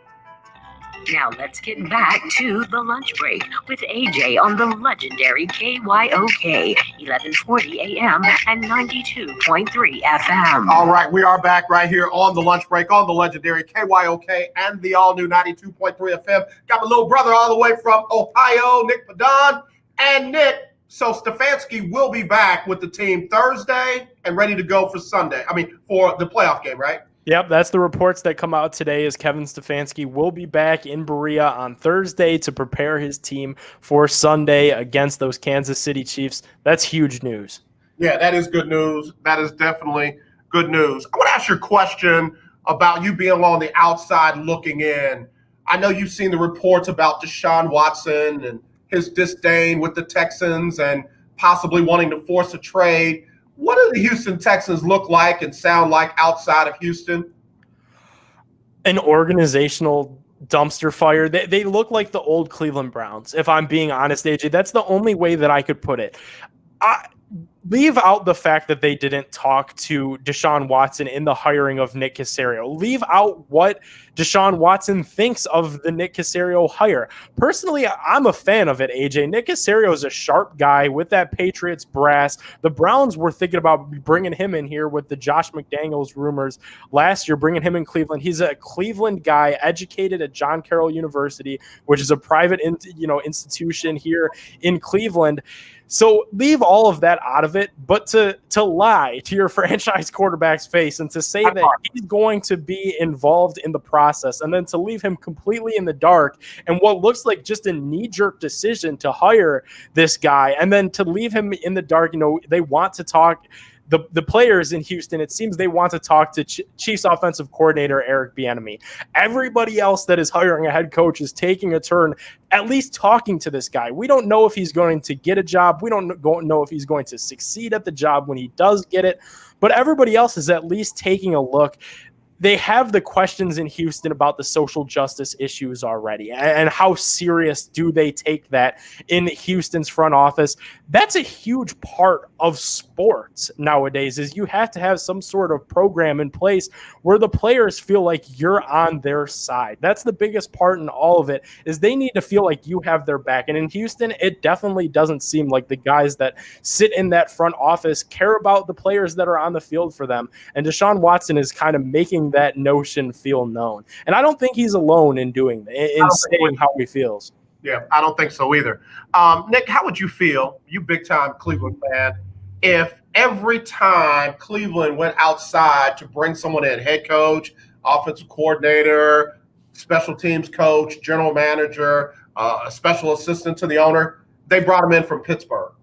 Now let's get back to the lunch break with AJ on the legendary KYOK 1140 AM and 92.3 FM. All right, we are back right here on the lunch break on the legendary KYOK and the all-new 92.3 FM. Got my little brother all the way from Ohio, Nick Pedone. And Nick, so Stefanski will be back with the team Thursday and ready to go for Sunday. For the playoff game, right? Yep, that's the reports that come out today is Kevin Stefanski will be back in Berea on Thursday to prepare his team for Sunday against those Kansas City Chiefs. That's huge news. Yeah, that is good news. That is definitely good news. I want to ask you a question about you being on the outside looking in. I know you've seen the reports about Deshaun Watson and his disdain with the Texans and possibly wanting to force a trade. What do the Houston Texans look like and sound like outside of Houston? An organizational dumpster fire. They look like the old Cleveland Browns, if I'm being honest, AJ. That's the only way that I could put it. Leave out the fact that they didn't talk to Deshaun Watson in the hiring of Nick Caserio. Leave out what Deshaun Watson thinks of the Nick Caserio hire. Personally, I'm a fan of it, AJ. Nick Caserio is a sharp guy with that Patriots brass. The Browns were thinking about bringing him in here with the Josh McDaniels rumors last year, bringing him in Cleveland. He's a Cleveland guy, educated at John Carroll University, which is a private institution here in Cleveland. So leave all of that out of it, but to lie to your franchise quarterback's face and to say that he's going to be involved in the process and then to leave him completely in the dark and what looks like just a knee-jerk decision to hire this guy and then to leave him in the dark, they want to talk. The players in Houston, it seems they want to talk to Chiefs offensive coordinator Eric Bieniemy. Everybody else that is hiring a head coach is taking a turn at least talking to this guy. We don't know if he's going to get a job. We don't know if he's going to succeed at the job when he does get it. But everybody else is at least taking a look. They have the questions in Houston about the social justice issues already and how serious do they take that in Houston's front office. That's a huge part of sports nowadays is you have to have some sort of program in place where the players feel like you're on their side. That's the biggest part in all of it is they need to feel like you have their back. And in Houston, it definitely doesn't seem like the guys that sit in that front office care about the players that are on the field for them. And Deshaun Watson is kind of making that notion feel known. And I don't think he's alone in doing that, in saying how he feels. Yeah, I don't think so either. Nick, how would you feel, you big-time Cleveland fan, if every time Cleveland went outside to bring someone in, head coach, offensive coordinator, special teams coach, general manager, a special assistant to the owner, they brought him in from Pittsburgh?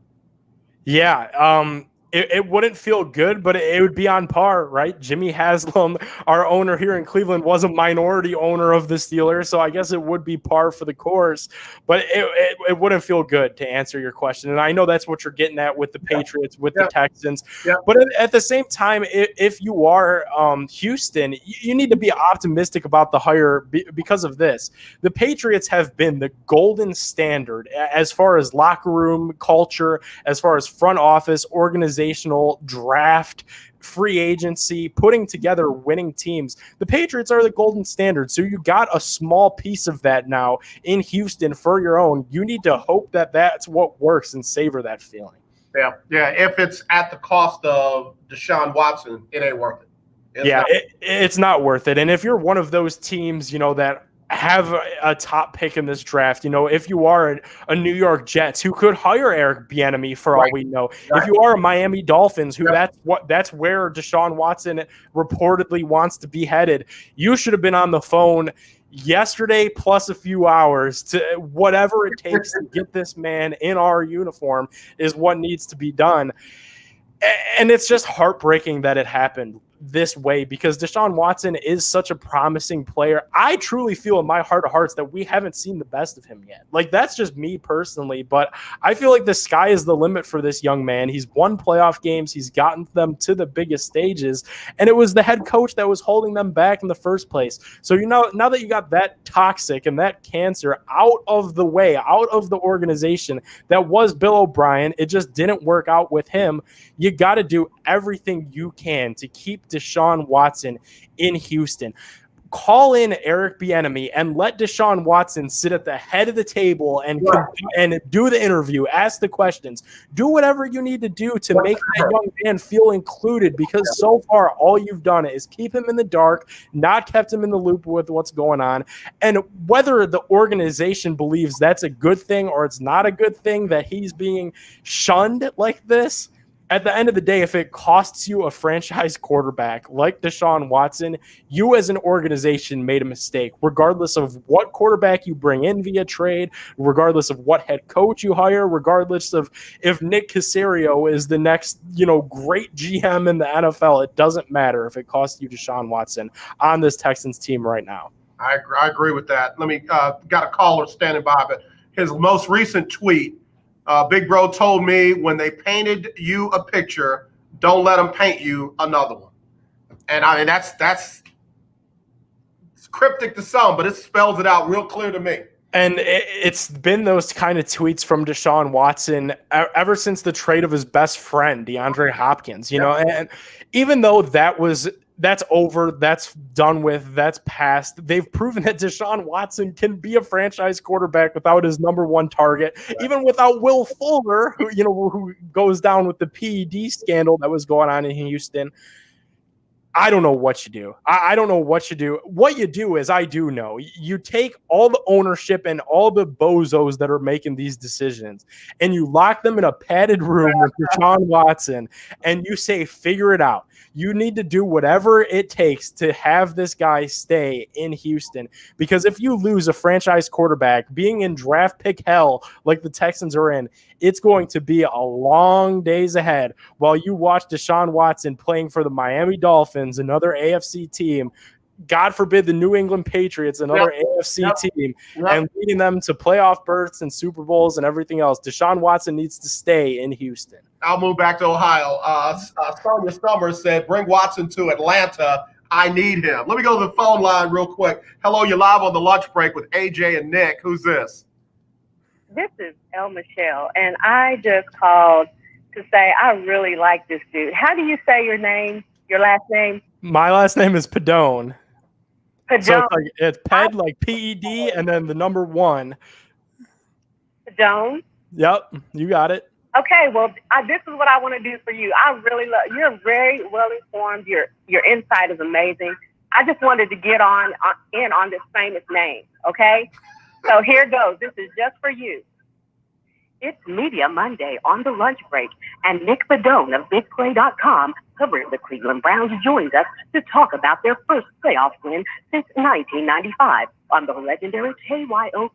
Yeah, it wouldn't feel good, but it would be on par, right? Jimmy Haslam, our owner here in Cleveland, was a minority owner of the Steelers, so I guess it would be par for the course, but it wouldn't feel good, to answer your question. And I know that's what you're getting at with the Patriots, with the Texans. Yeah. But at the same time, if you are Houston, you need to be optimistic about the hire because of this. The Patriots have been the golden standard as far as locker room culture, as far as front office, organizational draft, free agency, putting together winning teams. The Patriots are the golden standard. So you got a small piece of that now in Houston for your own. You need to hope that that's what works and savor that feeling. Yeah. If it's at the cost of Deshaun Watson, it ain't worth it. It's not worth it. And if you're one of those teams, that have a top pick in this draft, if you are a New York Jets who could hire Eric Bieniemy for all we know, if you are a Miami Dolphins who that's where Deshaun Watson reportedly wants to be headed, you should have been on the phone yesterday plus a few hours to whatever it takes to get this man in our uniform is what needs to be done. And it's just heartbreaking that it happened this way because Deshaun Watson is such a promising player. I truly feel in my heart of hearts that we haven't seen the best of him yet. Like, that's just me personally, but I feel like the sky is the limit for this young man. He's won playoff games. He's gotten them to the biggest stages, and it was the head coach that was holding them back in the first place. So, now that you got that toxic and that cancer out of the way, out of the organization that was Bill O'Brien, it just didn't work out with him. You got to do everything you can to keep Deshaun Watson in Houston. Call in Eric Bieniemy and let Deshaun Watson sit at the head of the table and do the interview, ask the questions, do whatever you need to do to make that young man feel included, because so far all you've done is keep him in the dark, not kept him in the loop with what's going on. And whether the organization believes that's a good thing or it's not a good thing that he's being shunned like this, at the end of the day, if it costs you a franchise quarterback like Deshaun Watson, you as an organization made a mistake, regardless of what quarterback you bring in via trade, regardless of what head coach you hire, regardless of if Nick Caserio is the next, great GM in the NFL. It doesn't matter if it costs you Deshaun Watson on this Texans team right now. I agree with that. Let me got a caller standing by, but his most recent tweet, Big Bro told me, when they painted you a picture, don't let them paint you another one. And I mean, that's cryptic to some, but it spells it out real clear to me. And it's been those kind of tweets from Deshaun Watson ever since the trade of his best friend, DeAndre Hopkins, and even though that's over, that's done with, that's past. They've proven that Deshaun Watson can be a franchise quarterback without his number one target, even without Will Fuller, who goes down with the PED scandal that was going on in Houston. I don't know what you do. I don't know what you do. What you do is, I do know. You take all the ownership and all the bozos that are making these decisions, and you lock them in a padded room with Deshaun Watson, and you say, figure it out. You need to do whatever it takes to have this guy stay in Houston, because if you lose a franchise quarterback being in draft pick hell like the Texans are in, it's going to be a long days ahead while you watch Deshaun Watson playing for the Miami Dolphins, another AFC team, God forbid the New England Patriots, another AFC team, and leading them to playoff berths and Super Bowls and everything else. Deshaun Watson needs to stay in Houston. I'll move back to Ohio. Sonia Summers said, bring Watson to Atlanta. I need him. Let me go to the phone line real quick. Hello, you're live on the lunch break with AJ and Nick. Who's this? This is El Michelle, and I just called to say I really like this dude. How do you say your name, your last name? My last name is Pedone. Pedone. So it's Ped, like P-E-D, and then the number 1. Pedone? Yep, you got it. Okay, well, this is what I want to do for you. I really love, you're very well informed. Your insight is amazing. I just wanted to get in on this famous name, okay? So here goes. This is just for you. It's Media Monday on the lunch break, and Nick Pedone of BigPlay.com, covering the Cleveland Browns, joins us to talk about their first playoff win since 1995 on the legendary KYOK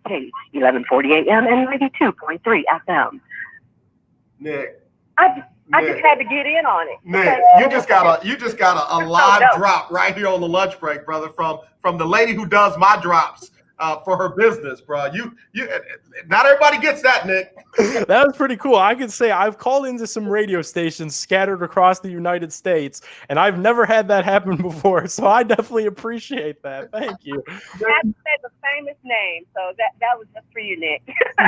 1140 AM and 92.3 FM. Nick. I just had to get in on it. Nick, you just got a live drop right here on the lunch break, brother, from the lady who does my drops for her business, bro. You not everybody gets that, Nick. That was pretty cool. I could say I've called into some radio stations scattered across the United States, and I've never had that happen before. So I definitely appreciate that. Thank you. I had to say the famous name, so that was just for you, Nick.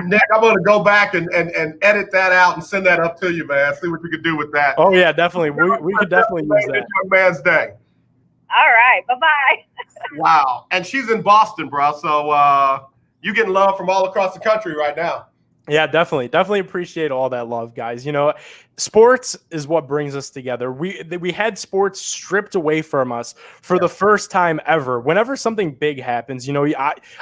Nick, I'm going to go back and edit that out and send that up to you, man. See what you can do with that. Oh yeah, definitely. We could definitely use that. Young man's day. All right. Bye-bye. Wow. And she's in Boston, bro. So you getting love from all across the country right now. Yeah, definitely appreciate all that love, guys. You know, sports is what brings us together. We had sports stripped away from us for the first time ever. Whenever something big happens, you know,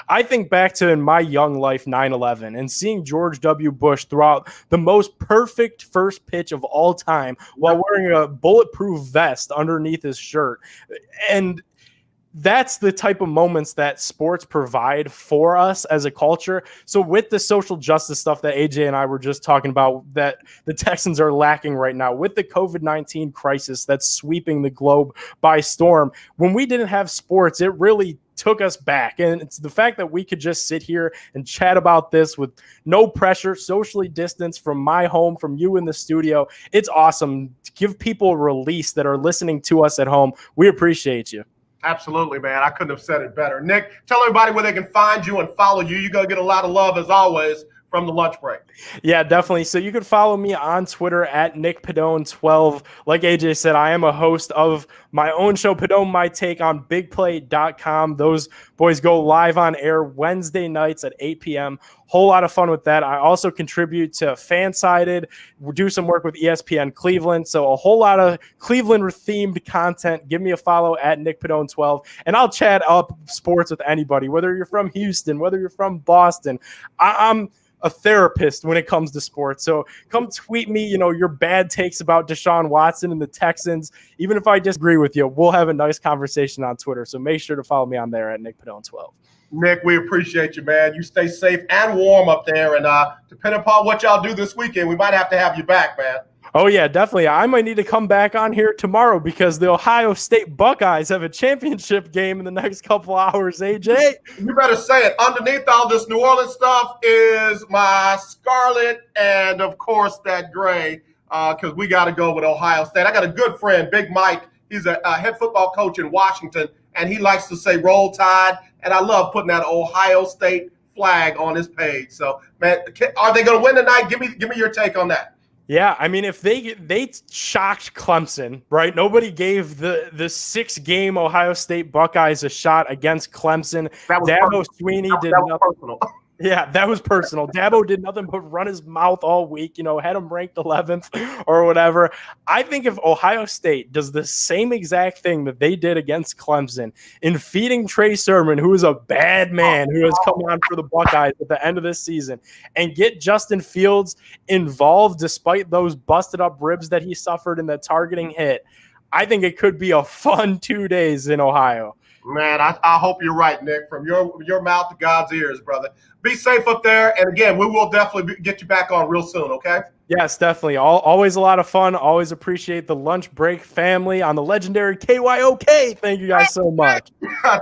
I think back to in my young life 9/11 and seeing George W. Bush throw out the most perfect first pitch of all time while wearing a bulletproof vest underneath his shirt. And that's the type of moments that sports provide for us as a culture. So with the social justice stuff that AJ and I were just talking about that the Texans are lacking right now, with the COVID-19 crisis that's sweeping the globe by storm, when we didn't have sports, it really took us back. And it's the fact that we could just sit here and chat about this with no pressure, socially distanced from my home, from you in the studio. It's awesome to give people a release that are listening to us at home. We appreciate you. Absolutely, man. I couldn't have said it better. Nick, tell everybody where they can find you and follow you. You're going to get a lot of love, as always, from the lunch break. Yeah, definitely. So you can follow me on Twitter at Nick Pedone 12. Like AJ said, I am a host of my own show, Pedone My Take, on bigplay.com. Those boys go live on air Wednesday nights at 8 p.m. Whole lot of fun with that. I also contribute to Fansided. We do some work with ESPN Cleveland. So a whole lot of Cleveland-themed content. Give me a follow at Nick Pedone 12. And I'll chat up sports with anybody, whether you're from Houston, whether you're from Boston. I'm a therapist when it comes to sports. So come tweet me, you know, your bad takes about Deshaun Watson and the Texans. Even if I disagree with you, we'll have a nice conversation on Twitter. So make sure to follow me on there at Nick Pedone 12. Nick, we appreciate you, man. You stay safe and warm up there. And depending upon what y'all do this weekend, we might have to have you back, man. Oh, yeah, definitely. I might need to come back on here tomorrow because the Ohio State Buckeyes have a championship game in the next couple hours, AJ. You better say it. Underneath all this New Orleans stuff is my scarlet and, of course, that gray, because we got to go with Ohio State. I got a good friend, Big Mike. He's a head football coach in Washington, and he likes to say Roll Tide, and I love putting that Ohio State flag on his page. So, man, are they going to win tonight? Give me your take on that. Yeah, I mean, if they shocked Clemson, right? Nobody gave the 6-game Ohio State Buckeyes a shot against Clemson. Dabo Sweeney did nothing. Personal. Yeah, that was personal. Dabo did nothing but run his mouth all week, you know, had him ranked 11th or whatever. I think if Ohio State does the same exact thing that they did against Clemson in feeding Trey Sermon, who is a bad man who has come on for the Buckeyes at the end of this season, and get Justin Fields involved despite those busted up ribs that he suffered in the targeting hit, I think it could be a fun 2 days in Ohio. Man, I hope you're right, Nick. From your mouth to God's ears, brother. Be safe up there. And again, we will definitely get you back on real soon, okay? Yes, definitely. Always a lot of fun. Always appreciate the lunch break family on the legendary KYOK. Thank you guys so much.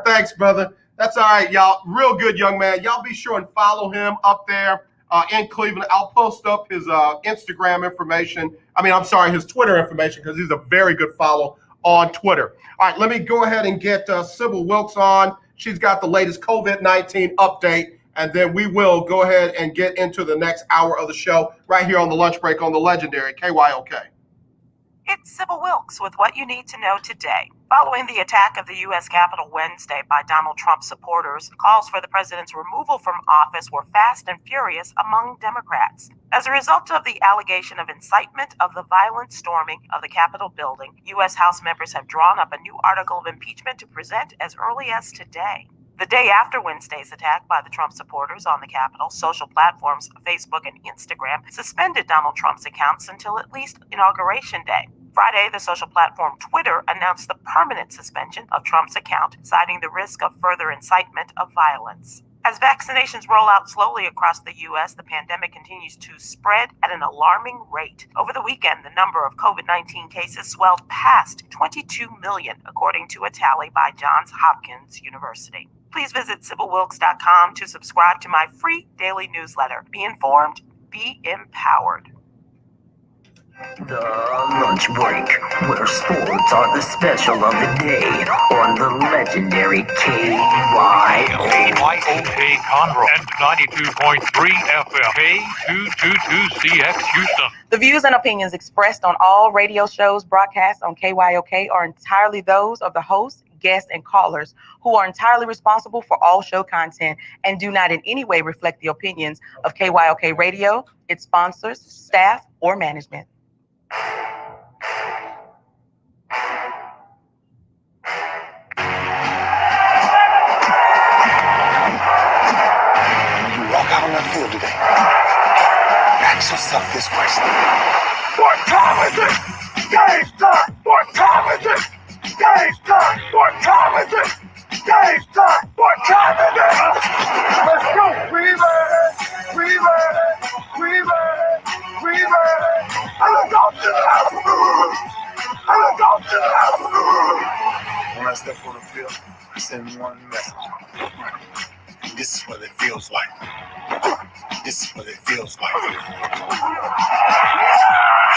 Thanks, brother. That's all right, y'all. Real good, young man. Y'all be sure and follow him up there in Cleveland. I'll post up his Instagram information. His Twitter information, because he's a very good follow on Twitter. All right, let me go ahead and get Sybil Wilkes on. She's got the latest COVID-19 update, and then we will go ahead and get into the next hour of the show right here on the lunch break on the legendary KYOK. It's Sybil Wilkes with what you need to know today. Following the attack of the U.S. Capitol Wednesday by Donald Trump supporters, calls for the president's removal from office were fast and furious among Democrats. As a result of the allegation of incitement of the violent storming of the Capitol building, U.S. House members have drawn up a new article of impeachment to present as early as today. The day after Wednesday's attack by the Trump supporters on the Capitol, social platforms Facebook and Instagram suspended Donald Trump's accounts until at least Inauguration Day. Friday, the social platform Twitter announced the permanent suspension of Trump's account, citing the risk of further incitement of violence. As vaccinations roll out slowly across the U.S., the pandemic continues to spread at an alarming rate. Over the weekend, the number of COVID-19 cases swelled past 22 million, according to a tally by Johns Hopkins University. Please visit SybilWilkes.com to subscribe to my free daily newsletter. Be informed, be empowered. The lunch break, where sports are the special of the day on the legendary KYOK Conroe and 92.3 FM K222CX Houston. The views and opinions expressed on all radio shows broadcast on KYOK are entirely those of the host, guests, and callers who are entirely responsible for all show content and do not in any way reflect the opinions of KYOK Radio, its sponsors, staff, or management. When you walk out on that field today, ask yourself this question. What time is it? Game time! What time is it? Game time! What time is it? Game time! What time is it? Let's go! We ready! We ready! We ready! We ready! Let's go to the house! Let's go to the house! When I step on the field, I send one message. This is what it feels like. This is what it feels like.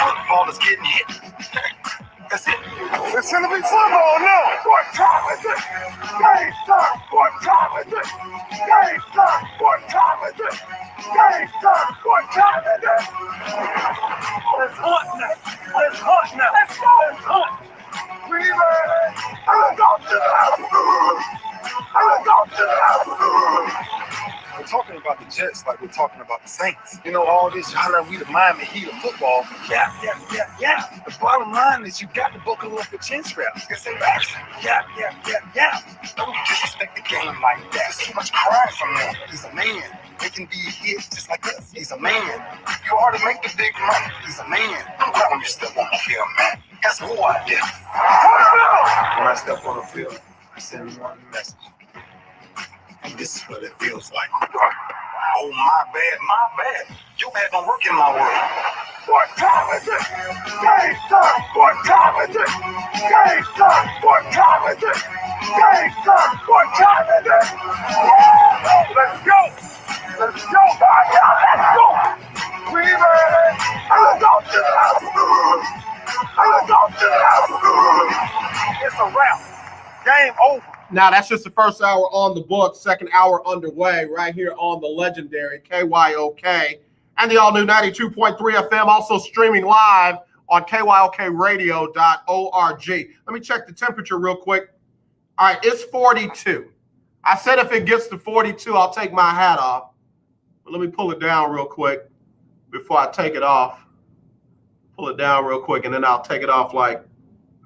Football is getting hit. That's it. It's gonna be football now. What time is it? Game time. What time is it? Game time. What time is it? Game time. What time is it? It's hot now. It's hot now. Let's go. It's hot. We ready? Let's go to the house. Let's go to the house. We're talking about the Jets like we're talking about the Saints. You know, all this, how we the Miami Heat of football. Yeah. The bottom line is you got to buckle up the chin straps. It's embarrassing. Yeah. Don't disrespect the game like that. There's too much crying from him. He's a man. They can be a hit just like us. He's a man. You ought to make the big money. He's a man. Don't cry when you step on the field, man. That's who I am. When I step on the field, I send one message. And this is what it feels like. Oh, my bad. You had no work in my world. What time is it? Game time. What time is it? Game time. What time is it? Game time. What time is it? Let's go. Let's go, y'all. Let's go. We ready? Let's go to the house. Let's go to the house. It's a wrap. Game over. Now, that's just the first hour on the book, second hour underway right here on the legendary KYOK and the all-new 92.3 FM, also streaming live on kyokradio.org. Let me check the temperature real quick. All right, it's 42. I said if it gets to 42, I'll take my hat off. But let me pull it down real quick before I take it off. Pull it down real quick, and then I'll take it off like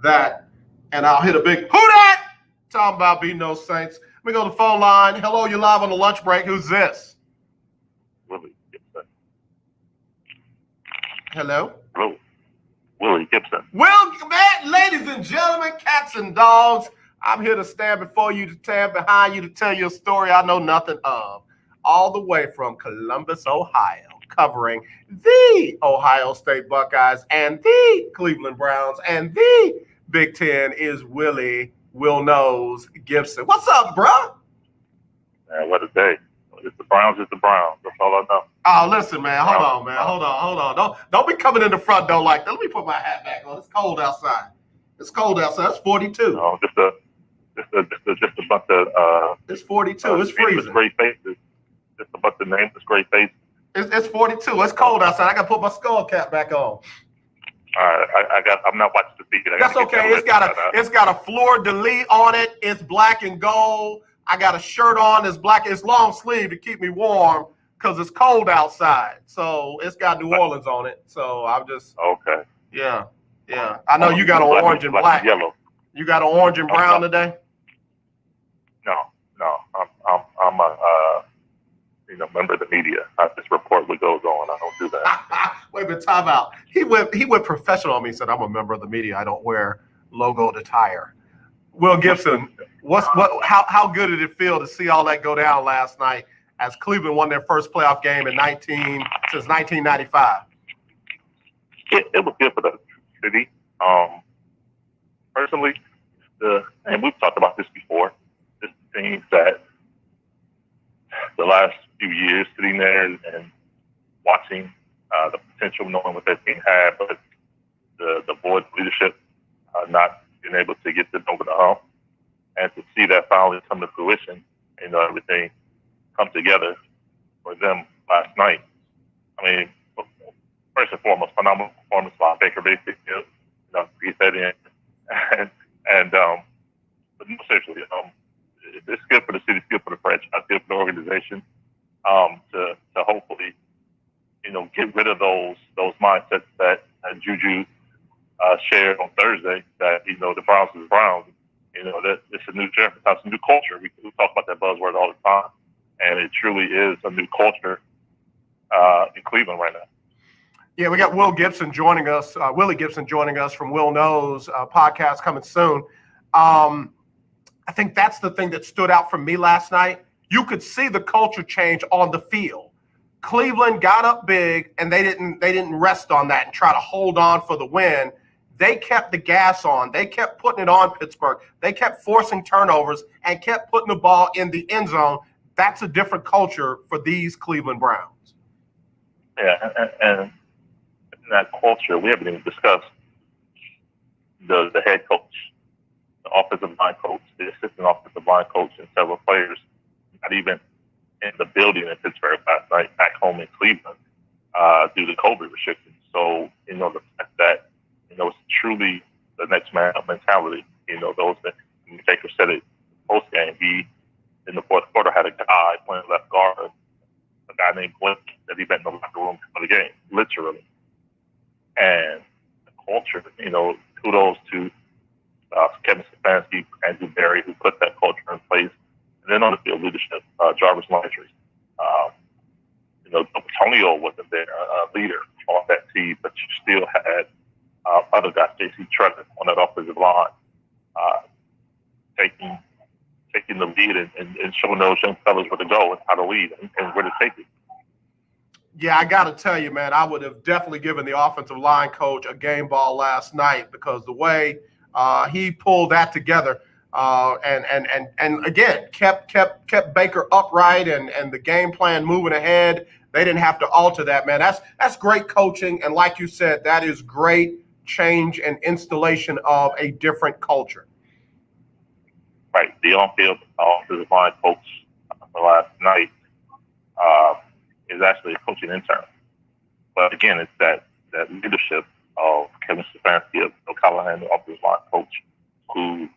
that, and I'll hit a big "Who dat?" Talking about beating those Saints. Let me go to the phone line. Hello, you're live on the lunch break. Who's this? Willie Gibson. Hello? Hello. Willie Gibson. Well, man, ladies and gentlemen, cats and dogs, I'm here to stand before you, to stand behind you, to tell you a story I know nothing of. All the way from Columbus, Ohio, covering the Ohio State Buckeyes and the Cleveland Browns and the Big Ten is Willie Will Knows Gibson. What's up, bro? Man, what a day. It's the Browns, it's the Browns. That's all I know. Oh, listen, man. Hold on, man. Hold on. Don't be coming in the front door like that. Let me put my hat back on. It's cold outside. It's 42. No, just a bunch of it's 42. It's freezing. Great faces. Just a bunch of names. It's great faces. It's 42. It's cold outside. I gotta put my skull cap back on. All right, I'm not watching the feed. That's okay. It's got a fleur de lis on it. It's black and gold. I got a shirt on. It's black. It's long sleeve to keep me warm because it's cold outside. So it's got New Orleans on it. So I'm just okay. Yeah. I know you got an orange and black. Yellow. You got an orange and brown today? No. I'm a member of the media. I just report what goes on. I don't do that. Wait a minute, time out. He went professional on me. He said, I'm a member of the media. I don't wear logoed attire. Will Gibson, how good did it feel to see all that go down last night as Cleveland won their first playoff game since 1995? It was good for the city. Personally, and we've talked about this before, this thing that the last few years sitting there and watching the potential, knowing what that team had, but the board's leadership not being able to get them over the hump, and to see that finally come to fruition, everything come together for them last night. I mean, first and foremost, phenomenal performance by Baker Mayfield. He said in, and but no, seriously, it's good for the city, it's good for the franchise, it's good for the organization, to hopefully, get rid of those mindsets that Juju shared on Thursday, that the Browns is Browns. That it's a new generation, it's a new culture. We talk about that buzzword all the time, and it truly is a new culture in Cleveland right now. Yeah, we got Willie Gibson joining us from Will Knows podcast coming soon. I think that's the thing that stood out for me last night. You could see the culture change on the field. Cleveland got up big, and they didn't rest on that and try to hold on for the win. They kept the gas on. They kept putting it on Pittsburgh. They kept forcing turnovers and kept putting the ball in the end zone. That's a different culture for these Cleveland Browns. Yeah, and in that culture, we haven't even discussed the head coach, the offensive line coach, the assistant offensive line coach, and several players not even in the building in Pittsburgh last night, back home in Cleveland, due to COVID restrictions. So, the fact that, it's truly the next man up mentality. Those that Baker said it post game. He, in the fourth quarter, had a guy playing left guard, a guy named Blake, that he met in the locker room for the game, literally. And the culture, kudos to Kevin Stefanski, Andrew Berry, who put that culture in place. And then on the field leadership, Jarvis Landry. Antonio wasn't there, a leader on that team, but you still had other guys, J.C. Trevitt on that offensive line, taking the lead and showing those young fellas where to go and how to lead and where to take it. Yeah, I got to tell you, man, I would have definitely given the offensive line coach a game ball last night, because the way he pulled that together and again kept Baker upright and the game plan moving ahead. They didn't have to alter that, man. That's great coaching, and like you said, that is great change and installation of a different culture. Right, the on-field offensive line coach last night is actually a coaching intern. But again, it's that leadership of Kevin Stefanski, of Callahan, the offensive line coach, who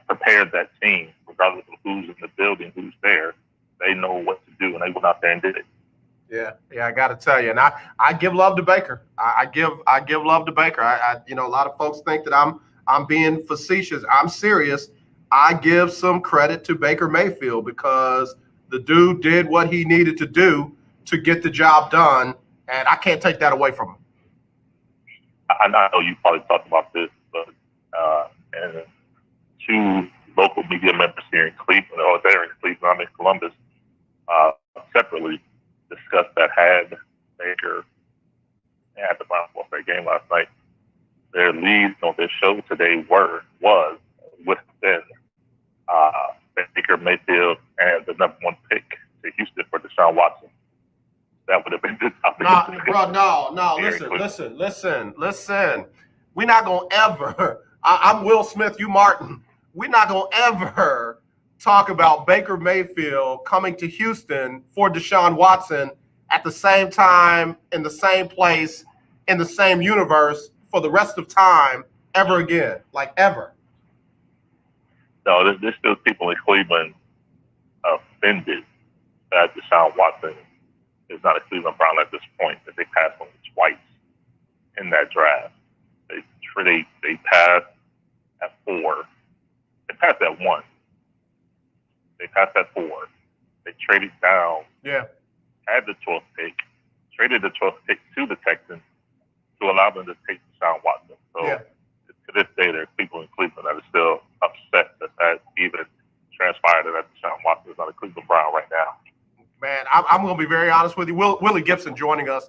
prepared that team, regardless of who's in the building, who's there. They know what to do, and they went out there and did it. Yeah, I got to tell you, and I give love to Baker. I give love to Baker. A lot of folks think that I'm being facetious. I'm serious. I give some credit to Baker Mayfield, because the dude did what he needed to do to get the job done, and I can't take that away from him. I know you probably talked about this, but and two local media members here in Cleveland, or there in Cleveland, I'm in Columbus, separately discussed that had Baker had the Browns lost their game last night, their leads on their show today was within Baker Mayfield and the number one pick to Houston for Deshaun Watson. That would have been the topic. Listen. We're not going to ever, I'm Will Smith, you Martin. We're not going to ever talk about Baker Mayfield coming to Houston for Deshaun Watson at the same time, in the same place, in the same universe for the rest of time ever again, like ever. No, there's still people in Cleveland offended that Deshaun Watson is not a Cleveland Brown at this point, that they passed on twice in that draft. They passed at 4. They passed at 1. They passed at 4. They traded down. Yeah. Had the 12th pick. Traded the 12th pick to the Texans to allow them to take Deshaun Watson. So to this day, there are people in Cleveland that are still upset that even transpired that Deshaun Watson is not a Cleveland Brown right now. Man, I'm going to be very honest with you. Willie Gibson joining us,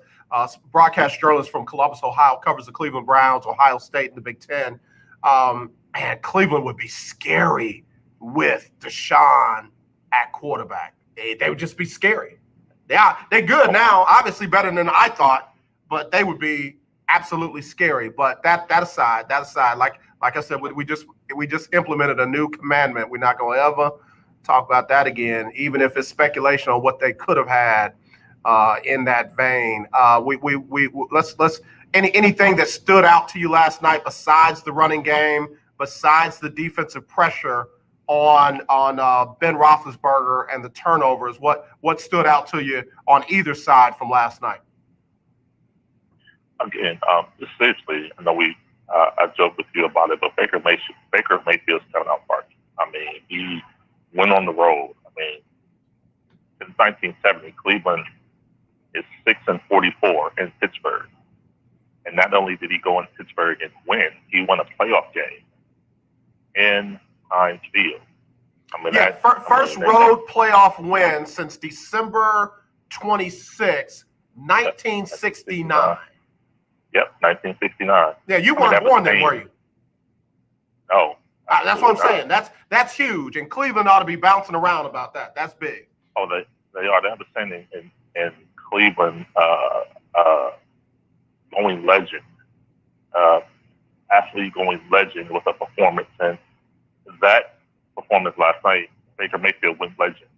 broadcast journalist from Columbus, Ohio, covers the Cleveland Browns, Ohio State, and the Big Ten. Man, Cleveland would be scary with Deshaun at quarterback. They would just be scary. They're good now, obviously better than I thought, but they would be absolutely scary. But that aside, like I said, we just implemented a new commandment. We're not going to ever talk about that again, even if it's speculation on what they could have had in that vein. Let's anything that stood out to you last night besides the running game, besides the defensive pressure on Ben Roethlisberger and the turnovers? What stood out to you on either side from last night? Again, just seriously, I know I joked with you about it, but Baker Mayfield's coming out party. I mean, he went on the road. I mean, since 1970, Cleveland is 6-44 in Pittsburgh. And not only did he go in Pittsburgh and win, he won a playoff game in Heinz Field. I mean, first road playoff win since December 26, 1969. Yep, 1969. Yeah, you weren't born then, were you? No. That's what I'm saying. That's huge, and Cleveland ought to be bouncing around about that. That's big. Oh, they are. They have a saying in Cleveland, going legend, athlete going legend with a performance, and that performance last night, Baker Mayfield went legend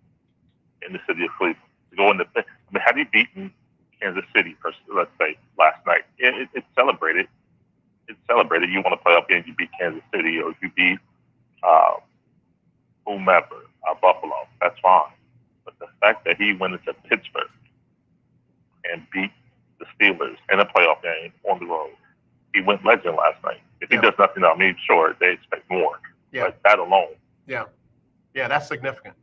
in the city of Cleveland. To go in the, I mean, had he beaten Kansas City, let's say, last night, it's celebrated. It's celebrated. You want to play up game, you beat Kansas City, or if you beat whomever, Buffalo, that's fine. But the fact that he went into Pittsburgh and beat the Steelers in a playoff game on the road, he went legend last night. If he does nothing else, I mean, sure, they expect more. Yeah. But that alone. Yeah, that's significant.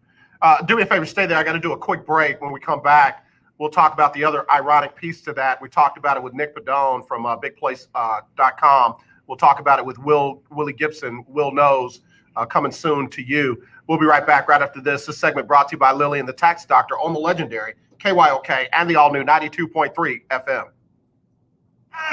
Do me a favor, stay there. I got to do a quick break. When we come back, we'll talk about the other ironic piece to that. We talked about it with Nick Pedone from BigPlace.com. We'll talk about it with Willie Gibson. Will Knows, coming soon to you. We'll be right back right after this. This segment brought to you by Lily and the Tax Doctor on the legendary KYOK and the all-new 92.3 FM.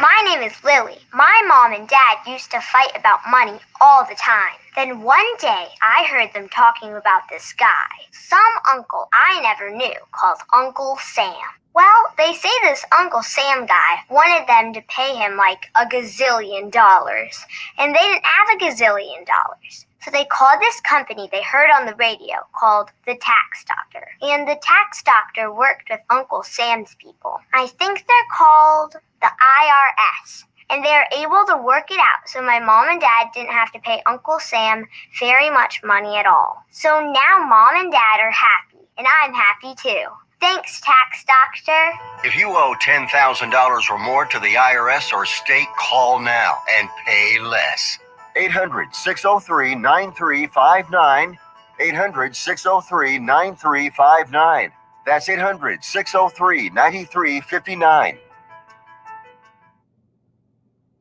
My name is Lily. My mom and dad used to fight about money all the time. Then one day, I heard them talking about this guy, some uncle I never knew, called Uncle Sam. Well, they say this Uncle Sam guy wanted them to pay him like $1 gazillion, and they didn't have $1 gazillion. So they called this company they heard on the radio called the Tax Doctor. And the Tax Doctor worked with Uncle Sam's people. I think they're called the IRS. And they were able to work it out so my mom and dad didn't have to pay Uncle Sam very much money at all. So now mom and dad are happy, and I'm happy too. Thanks, Tax Doctor. If you owe $10,000 or more to the IRS or state, call now and pay less. 800-603-9359. 800-603-9359. That's 800-603-9359.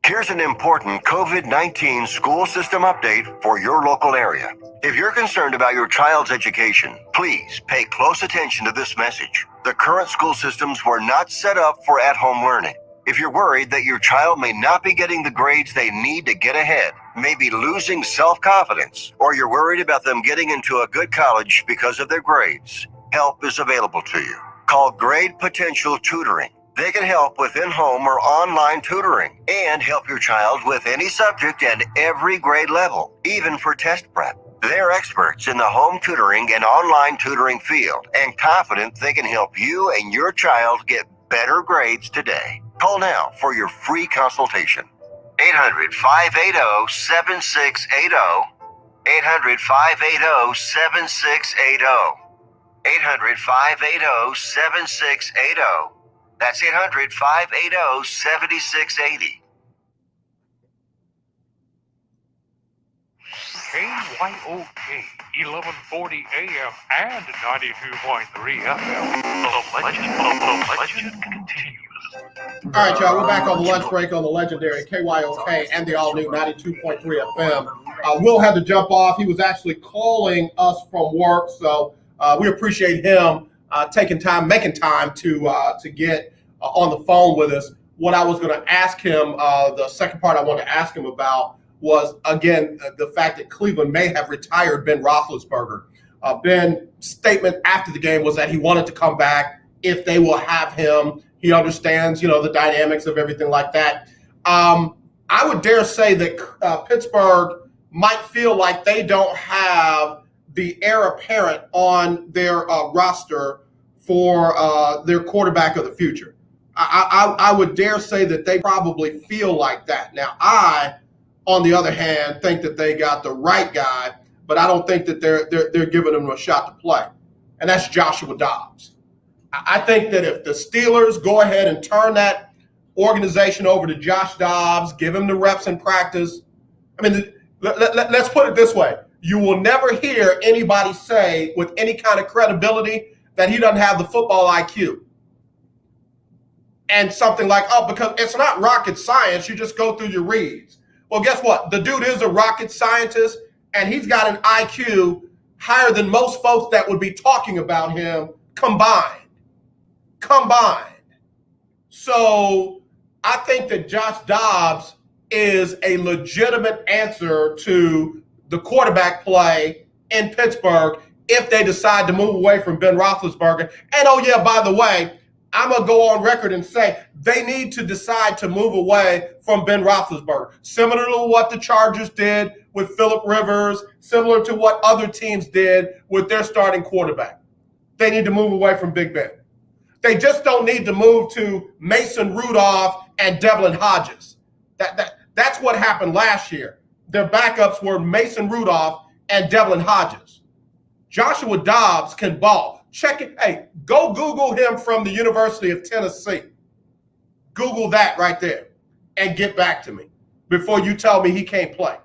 Here's an important COVID-19 school system update for your local area. If you're concerned about your child's education, please pay close attention to this message. The current school systems were not set up for at-home learning. If you're worried that your child may not be getting the grades they need to get ahead, may be losing self-confidence, or you're worried about them getting into a good college because of their grades, help is available to you. Call Grade Potential Tutoring. They can help with in-home or online tutoring and help your child with any subject and every grade level, even for test prep. They're experts in the home tutoring and online tutoring field and confident they can help you and your child get better grades today. Call now for your free consultation. 800-580-7680. 800-580-7680. 800-580-7680. That's 800-580-7680. KYOK, 1140 AM and 92.3 FM. The legend continues. All right, y'all, we're back on the lunch break on the legendary KYOK and the all-new 92.3 FM. Will had to jump off. He was actually calling us from work, so we appreciate him making time to get on the phone with us. What I was going to ask him, the second part I want to ask him about was, again, the fact that Cleveland may have retired Ben Roethlisberger. Ben's statement after the game was that he wanted to come back if they will have him. He understands, the dynamics of everything like that. I would dare say that Pittsburgh might feel like they don't have the heir apparent on their roster for their quarterback of the future. I would dare say that they probably feel like that. Now, I on the other hand, think that they got the right guy, but I don't think that they're giving him a shot to play. And that's Joshua Dobbs. I think that if the Steelers go ahead and turn that organization over to Josh Dobbs, give him the reps in practice. I mean, let's put it this way. You will never hear anybody say with any kind of credibility that he doesn't have the football IQ. And something like, oh, because it's not rocket science, you just go through your reads. Well, guess what? The dude is a rocket scientist, and he's got an IQ higher than most folks that would be talking about him combined. So I think that Josh Dobbs is a legitimate answer to the quarterback play in Pittsburgh if they decide to move away from Ben Roethlisberger. And oh yeah, by the way, I'm going to go on record and say they need to decide to move away from Ben Roethlisberger, similar to what the Chargers did with Phillip Rivers, similar to what other teams did with their starting quarterback. They need to move away from Big Ben. They just don't need to move to Mason Rudolph and Devlin Hodges. That's what happened last year. Their backups were Mason Rudolph and Devlin Hodges. Joshua Dobbs can ball. Check it. Hey, go Google him from the University of Tennessee. Google that right there and get back to me before you tell me he can't play.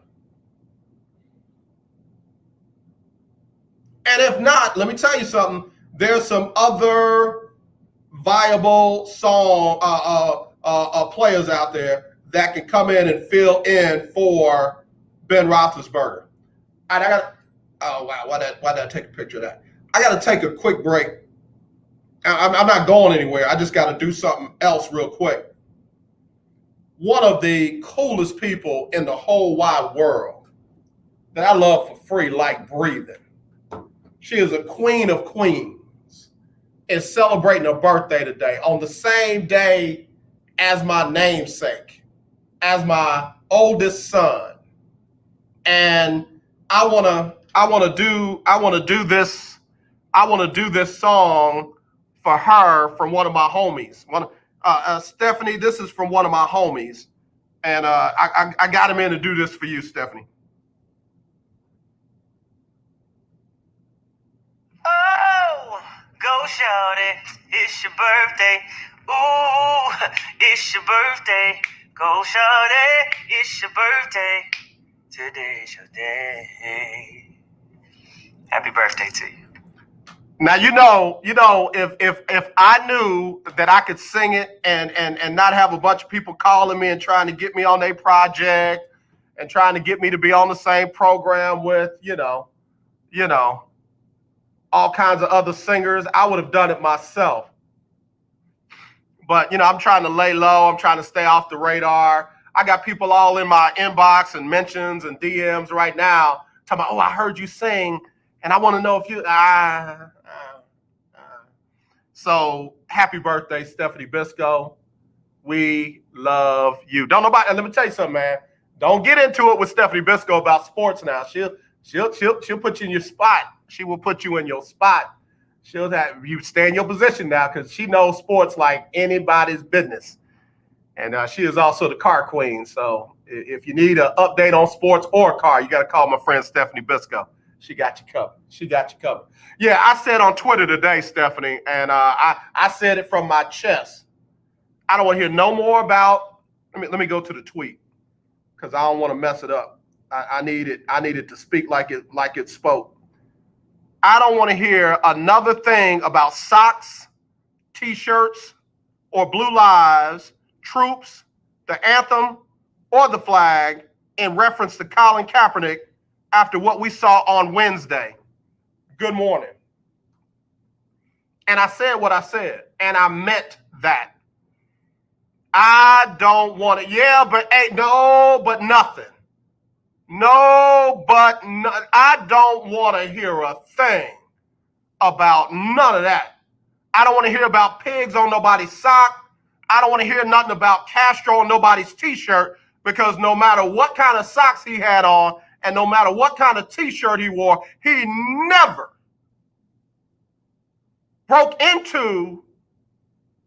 And if not, let me tell you something. There's some other viable players out there that can come in and fill in for Ben Roethlisberger. And I got, oh wow, why did I take a picture of that? I got to take a quick break. I'm not going anywhere. I just got to do something else real quick. One of the coolest people in the whole wide world that I love for free, like breathing. She is a queen of queens, is celebrating her birthday today on the same day as my namesake, as my oldest son. And I want to do this song for her from one of my homies. Stephanie, this is from one of my homies. And I got him in to do this for you, Stephanie. Oh, go shorty, it's your birthday. Ooh, it's your birthday. Go shorty, it's your birthday. Today's your day. Happy birthday to you. Now you know, if I knew that I could sing it and not have a bunch of people calling me and trying to get me on their project and trying to get me to be on the same program with, all kinds of other singers, I would have done it myself. But, I'm trying to lay low. I'm trying to stay off the radar. I got people all in my inbox and mentions and DMs right now talking about, oh, I heard you sing, and I want to know if you, So happy birthday, Stephanie Bisco. We love you. Don't nobody, and let me tell you something, man. Don't get into it with Stephanie Bisco about sports now. She'll put you in your spot. She will put you in your spot. She'll have you stay in your position now because she knows sports like anybody's business. And she is also the car queen. So if you need an update on sports or a car, you got to call my friend Stephanie Bisco. She got you covered. Yeah, I said on Twitter today, Stephanie, and I said it from my chest. I don't want to hear no more about. Let me go to the tweet because I don't want to mess it up. I need it to speak like it spoke. I don't want to hear another thing about socks, T-shirts, or Blue Lives, troops, the anthem, or the flag in reference to Colin Kaepernick after what we saw on Wednesday. Good morning. And I said what I said, and I meant that. I don't want it. Yeah, but hey, no, but nothing. No, but no, I don't want to hear a thing about none of that. I don't want to hear about pigs on nobody's sock. I don't want to hear nothing about Castro on nobody's T-shirt because no matter what kind of socks he had on and no matter what kind of T-shirt he wore, he never broke into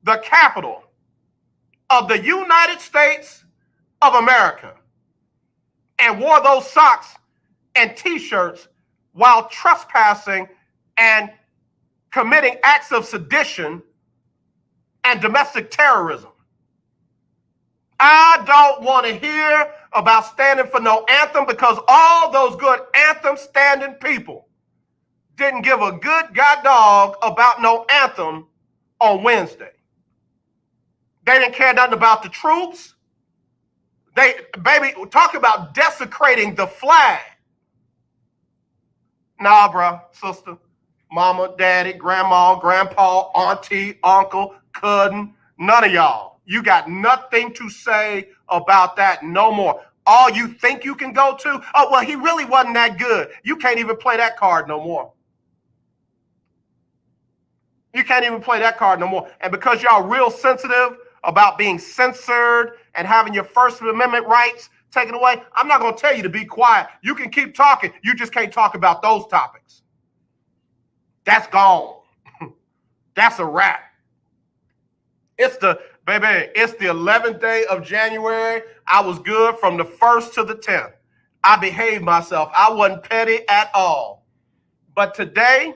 the capital of the United States of America and wore those socks and T-shirts while trespassing and committing acts of sedition and domestic terrorism. I don't want to hear about standing for no anthem, because all those good anthem standing people didn't give a good god dog about no anthem on Wednesday. They didn't care nothing about the troops. Baby, talk about desecrating the flag. Nah, bro, sister, mama, daddy, grandma, grandpa, auntie, uncle, cousin, none of y'all. You got nothing to say about that no more. All you think you can go to, oh, well, he really wasn't that good. You can't even play that card no more. You can't even play that card no more. And because y'all real sensitive about being censored and having your First Amendment rights taken away, I'm not going to tell you to be quiet. You can keep talking. You just can't talk about those topics. That's gone. That's a wrap. It's the 11th day of January. I was good from the 1st to the 10th. I behaved myself. I wasn't petty at all. But today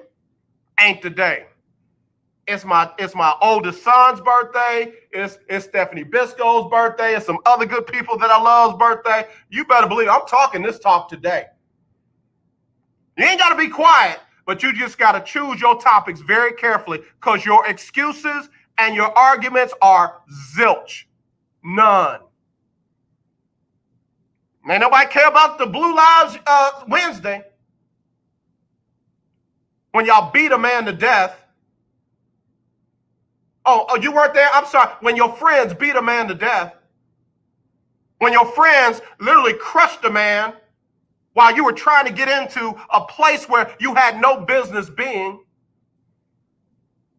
ain't the day. It's my oldest son's birthday. It's Stephanie Bisco's birthday. It's some other good people that I love's birthday. You better believe I'm talking this talk today. You ain't got to be quiet, but you just got to choose your topics very carefully, because your excuses and your arguments are zilch. None. Ain't nobody care about the Blue Lives Wednesday when y'all beat a man to death. Oh, you weren't there? I'm sorry. When your friends beat a man to death. When your friends literally crushed a man while you were trying to get into a place where you had no business being.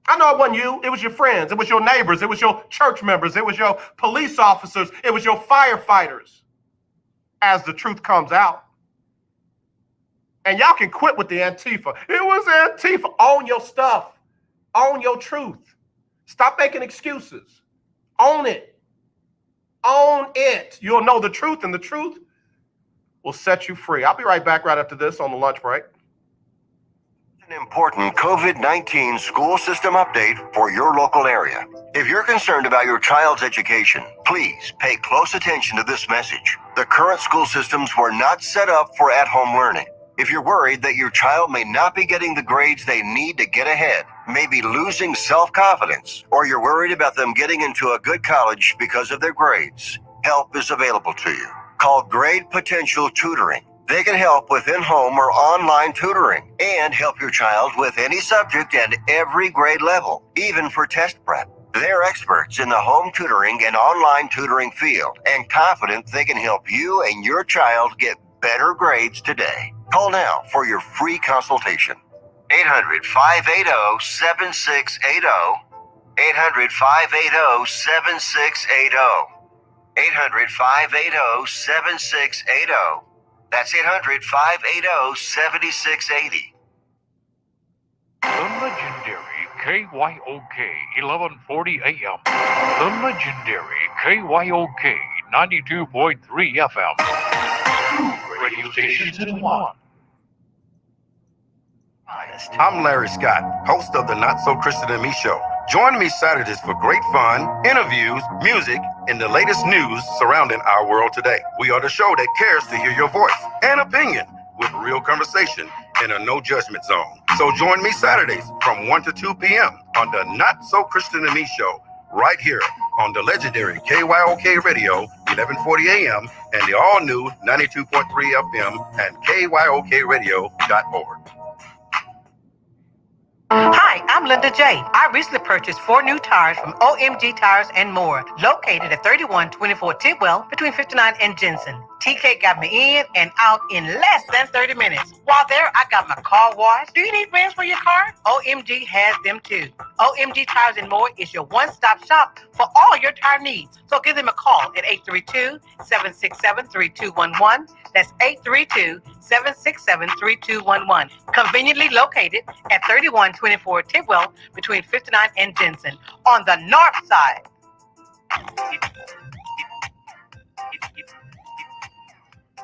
I know it wasn't you. It was your friends. It was your neighbors. It was your church members. It was your police officers. It was your firefighters, as the truth comes out. And y'all can quit with the Antifa. It was Antifa. Own your stuff. Own your truth. Stop making excuses. Own it. Own it. You'll know the truth, and the truth will set you free. I'll be right back right after this on the lunch break. An important COVID-19 school system update for your local area. If you're concerned about your child's education, please pay close attention to this message. The current school systems were not set up for at-home learning. If you're worried that your child may not be getting the grades they need to get ahead, may be losing self-confidence, or you're worried about them getting into a good college because of their grades, help is available to you. Call Grade Potential Tutoring. They can help with in-home or online tutoring and help your child with any subject and every grade level, even for test prep. They're experts in the home tutoring and online tutoring field and confident they can help you and your child get better grades today. Call now for your free consultation. 800-580-7680. 800-580-7680. 800-580-7680. That's 800-580-7680. The legendary KYOK 1140 AM. The legendary KYOK 92.3 FM. Two radio stations in one. I'm Larry Scott, host of the Not So Christian and Me Show. Join me Saturdays for great fun, interviews, music, and the latest news surrounding our world today. We are the show that cares to hear your voice and opinion with real conversation in a no judgment zone. So join me Saturdays from 1 to 2 p.m. on the Not So Christian and Me Show, right here on the legendary KYOK Radio, 1140 AM, and the all-new 92.3 FM and KYOKradio.org. Hi, I'm Linda J. I recently purchased 4 new tires from OMG Tires and More, located at 3124 Tidwell between 59 and Jensen. TK got me in and out in less than 30 minutes. While there, I got my car washed. Do you need rims for your car? OMG has them too. OMG Tires and More is your one-stop shop for all your tire needs. So give them a call at 832-767-3211. That's 832-767-3211. Conveniently located at 3124 Tidwell between 59 and Jensen on the north side.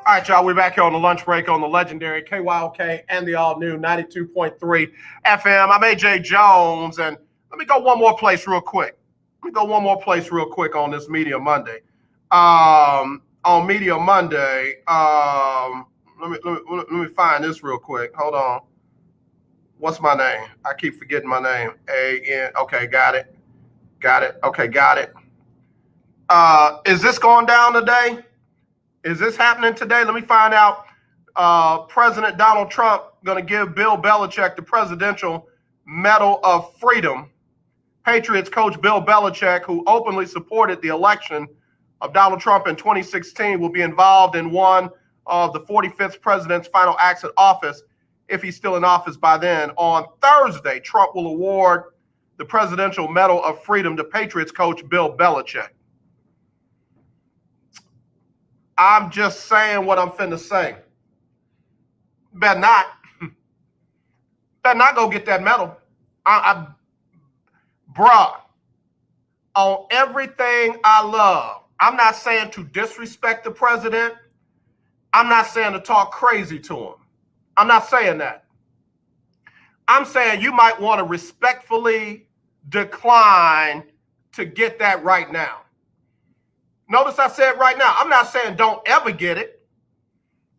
All right, y'all, we're back here on the lunch break on the legendary KYOK and the all-new 92.3 FM. I'm AJ Jones, and let me go one more place real quick. On this Media Monday. On Media Monday, let me find this real quick. Hold on. What's my name? I keep forgetting my name. A-N. Okay, got it. Okay, got it. Is this going down today? Is this happening today? Let me find out. President Donald Trump going to give Bill Belichick the Presidential Medal of Freedom. Patriots coach Bill Belichick, who openly supported the election of Donald Trump in 2016, will be involved in one of the 45th president's final acts in office, if he's still in office by then. On Thursday, Trump will award the Presidential Medal of Freedom to Patriots coach Bill Belichick. I'm just saying what I'm finna say. Better not go get that medal. Bruh, on everything I love, I'm not saying to disrespect the president. I'm not saying to talk crazy to him. I'm not saying that. I'm saying you might want to respectfully decline to get that right now. Notice I said right now. I'm not saying don't ever get it.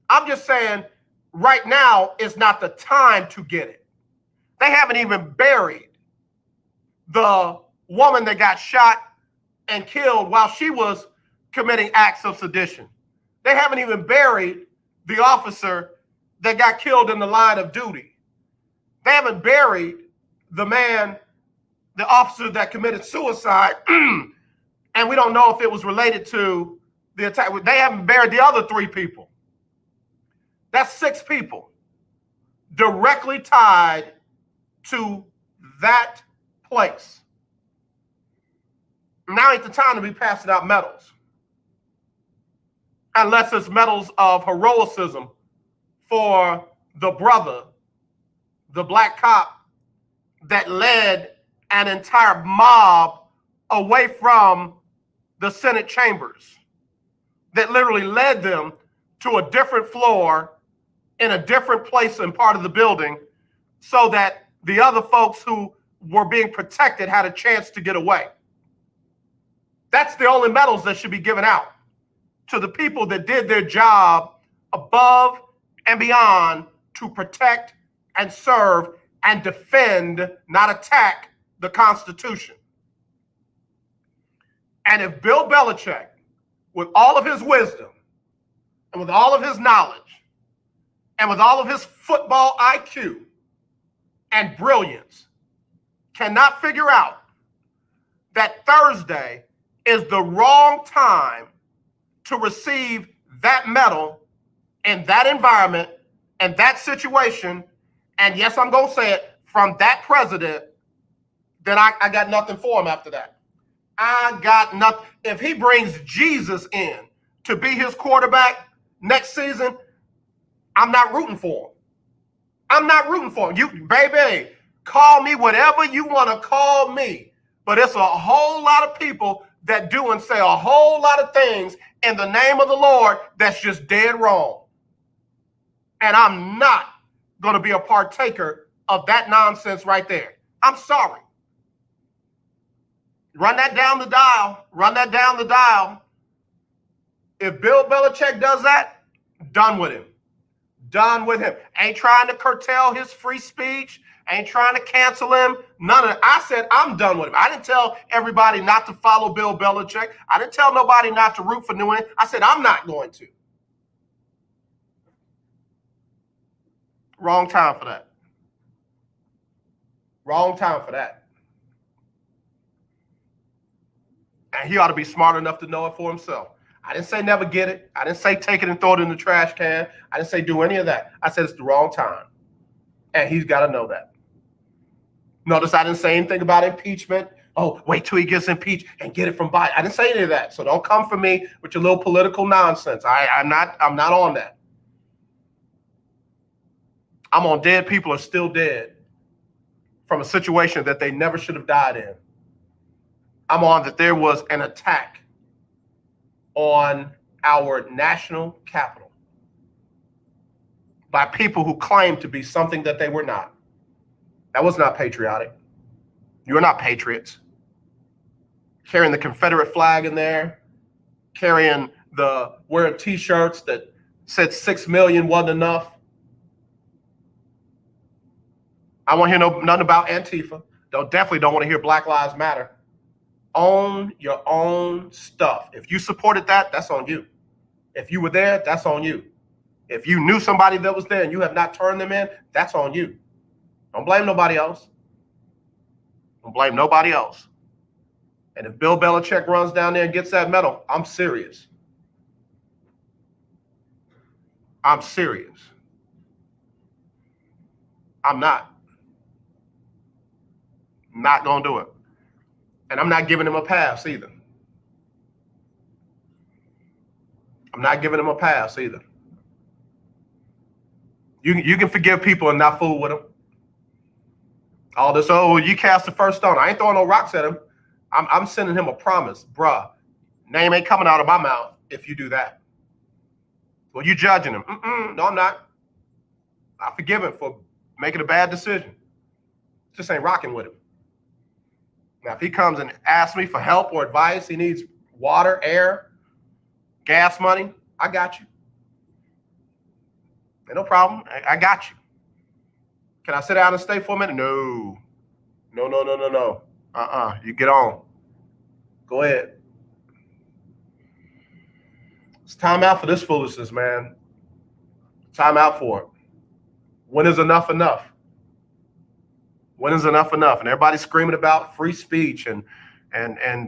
I'm just saying right now is not the time to get it. They haven't even buried the woman that got shot and killed while she was committing acts of sedition. They haven't even buried the officer that got killed in the line of duty. They haven't buried the officer that committed suicide, and we don't know if it was related to the attack. They haven't buried the other 3 people. That's 6 people directly tied to that place. Now ain't the time to be passing out medals, unless it's medals of heroism for the brother, the black cop that led an entire mob away from the Senate chambers, that literally led them to a different floor in a different place and part of the building so that the other folks who were being protected had a chance to get away. That's the only medals that should be given out to the people that did their job above and beyond to protect and serve and defend, not attack, the Constitution. And if Bill Belichick, with all of his wisdom and with all of his knowledge and with all of his football IQ and brilliance, cannot figure out that Thursday is the wrong time to receive that medal in that environment and that situation, and yes, I'm going to say it, from that president, then I got nothing for him after that. I got nothing. If he brings Jesus in to be his quarterback next season, I'm not rooting for him. I'm not rooting for him. You, baby, call me whatever you want to call me, but it's a whole lot of people that do and say a whole lot of things in the name of the Lord that's just dead wrong. And I'm not going to be a partaker of that nonsense right there. I'm sorry. Run that down the dial. Run that down the dial. If Bill Belichick does that, done with him. Done with him. Ain't trying to curtail his free speech. Ain't trying to cancel him. None of that. I said I'm done with him. I didn't tell everybody not to follow Bill Belichick. I didn't tell nobody not to root for New England. I said I'm not going to. Wrong time for that. Wrong time for that. And he ought to be smart enough to know it for himself. I didn't say never get it. I didn't say take it and throw it in the trash can. I didn't say do any of that. I said it's the wrong time. And he's got to know that. Notice I didn't say anything about impeachment. Oh, wait till he gets impeached and get it from Biden. I didn't say any of that. So don't come for me with your little political nonsense. I'm not on that. I'm on dead people are still dead from a situation that they never should have died in. I'm on that there was an attack on our national capital. by people who claim to be something that they were not. That was not patriotic. You are not patriots. Carrying the Confederate flag in there, wearing T-shirts that said 6 million wasn't enough. I don't want to hear nothing about Antifa. Definitely don't want to hear Black Lives Matter. Own your own stuff. If you supported that, that's on you. If you were there, that's on you. If you knew somebody that was there and you have not turned them in, that's on you. Don't blame nobody else. Don't blame nobody else. And if Bill Belichick runs down there and gets that medal, I'm serious. I'm serious. I'm not. Not going to do it. And I'm not giving him a pass either. I'm not giving him a pass either. You can forgive people and not fool with them. All this, you cast the first stone. I ain't throwing no rocks at him. I'm sending him a promise. Bruh, name ain't coming out of my mouth if you do that. Well, you judging him. No, I'm not. I forgive him for making a bad decision. Just ain't rocking with him. Now, if he comes and asks me for help or advice, he needs water, air, gas money, I got you. Ain't no problem. I got you. Can I sit down and stay for a minute? No. No. You get on. Go ahead. It's time out for this foolishness, man. Time out for it. When is enough enough? When is enough enough? And everybody's screaming about free speech and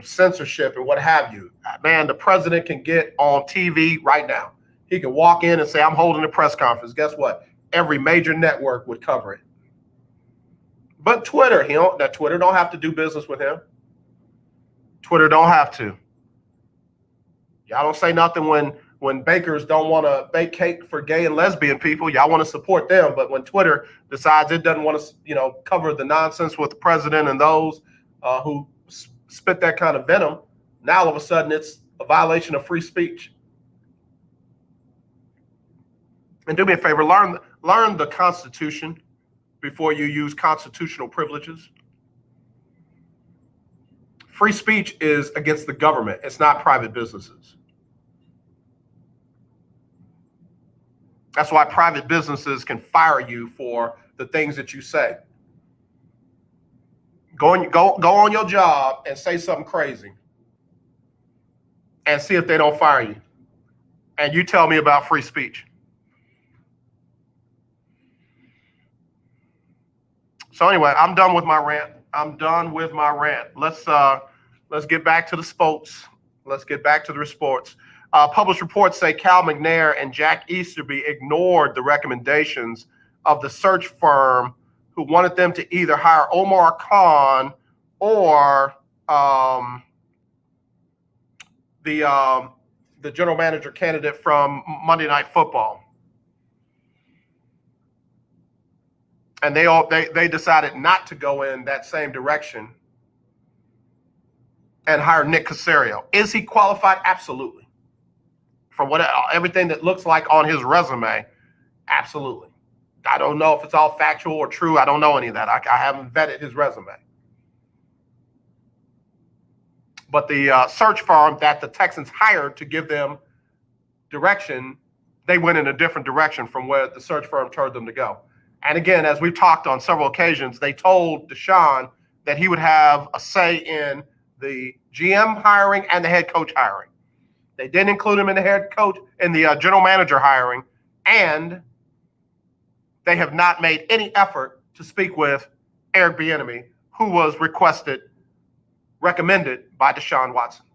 censorship and what have you. Man, the president can get on TV right now. He can walk in and say, I'm holding a press conference. Guess what? Every major network would cover it. But Twitter, Twitter don't have to do business with him. Twitter don't have to. Y'all don't say nothing when bakers don't want to bake cake for gay and lesbian people. Y'all want to support them. But when Twitter decides it doesn't want to, cover the nonsense with the president and those who spit that kind of venom, now all of a sudden it's a violation of free speech. And do me a favor, learn the Constitution before you use constitutional privileges. Free speech is against the government. It's not private businesses. That's why private businesses can fire you for the things that you say. Go on your job and say something crazy and see if they don't fire you. And you tell me about free speech. So anyway, I'm done with my rant. Let's get back to the sports. Let's get back to the sports. Published reports say Cal McNair and Jack Easterby ignored the recommendations of the search firm who wanted them to either hire Omar Khan or the general manager candidate from Monday Night Football. And they decided not to go in that same direction and hire Nick Caserio. Is he qualified? Absolutely. From everything that looks like on his resume, absolutely. I don't know if it's all factual or true. I don't know any of that. I haven't vetted his resume. But the search firm that the Texans hired to give them direction, they went in a different direction from where the search firm told them to go. And again, as we've talked on several occasions, they told Deshaun that he would have a say in the GM hiring and the head coach hiring. They didn't include him in the head coach in the general manager hiring, and they have not made any effort to speak with Eric Bieniemy, who was recommended by Deshaun Watson.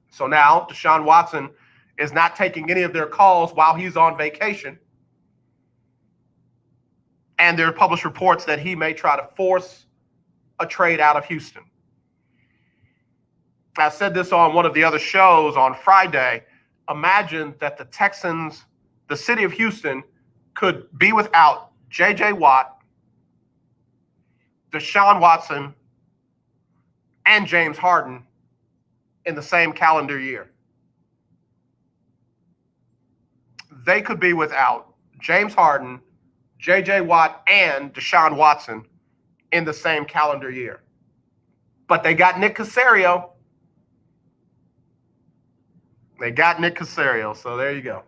So now Deshaun Watson is not taking any of their calls while he's on vacation. And there are published reports that he may try to force a trade out of Houston. I said this on one of the other shows on Friday. Imagine that the Texans, the city of Houston, could be without J.J. Watt, Deshaun Watson, and James Harden in the same calendar year. They could be without James Harden, J.J. Watt, and Deshaun Watson in the same calendar year. But they got Nick Caserio. So there you go.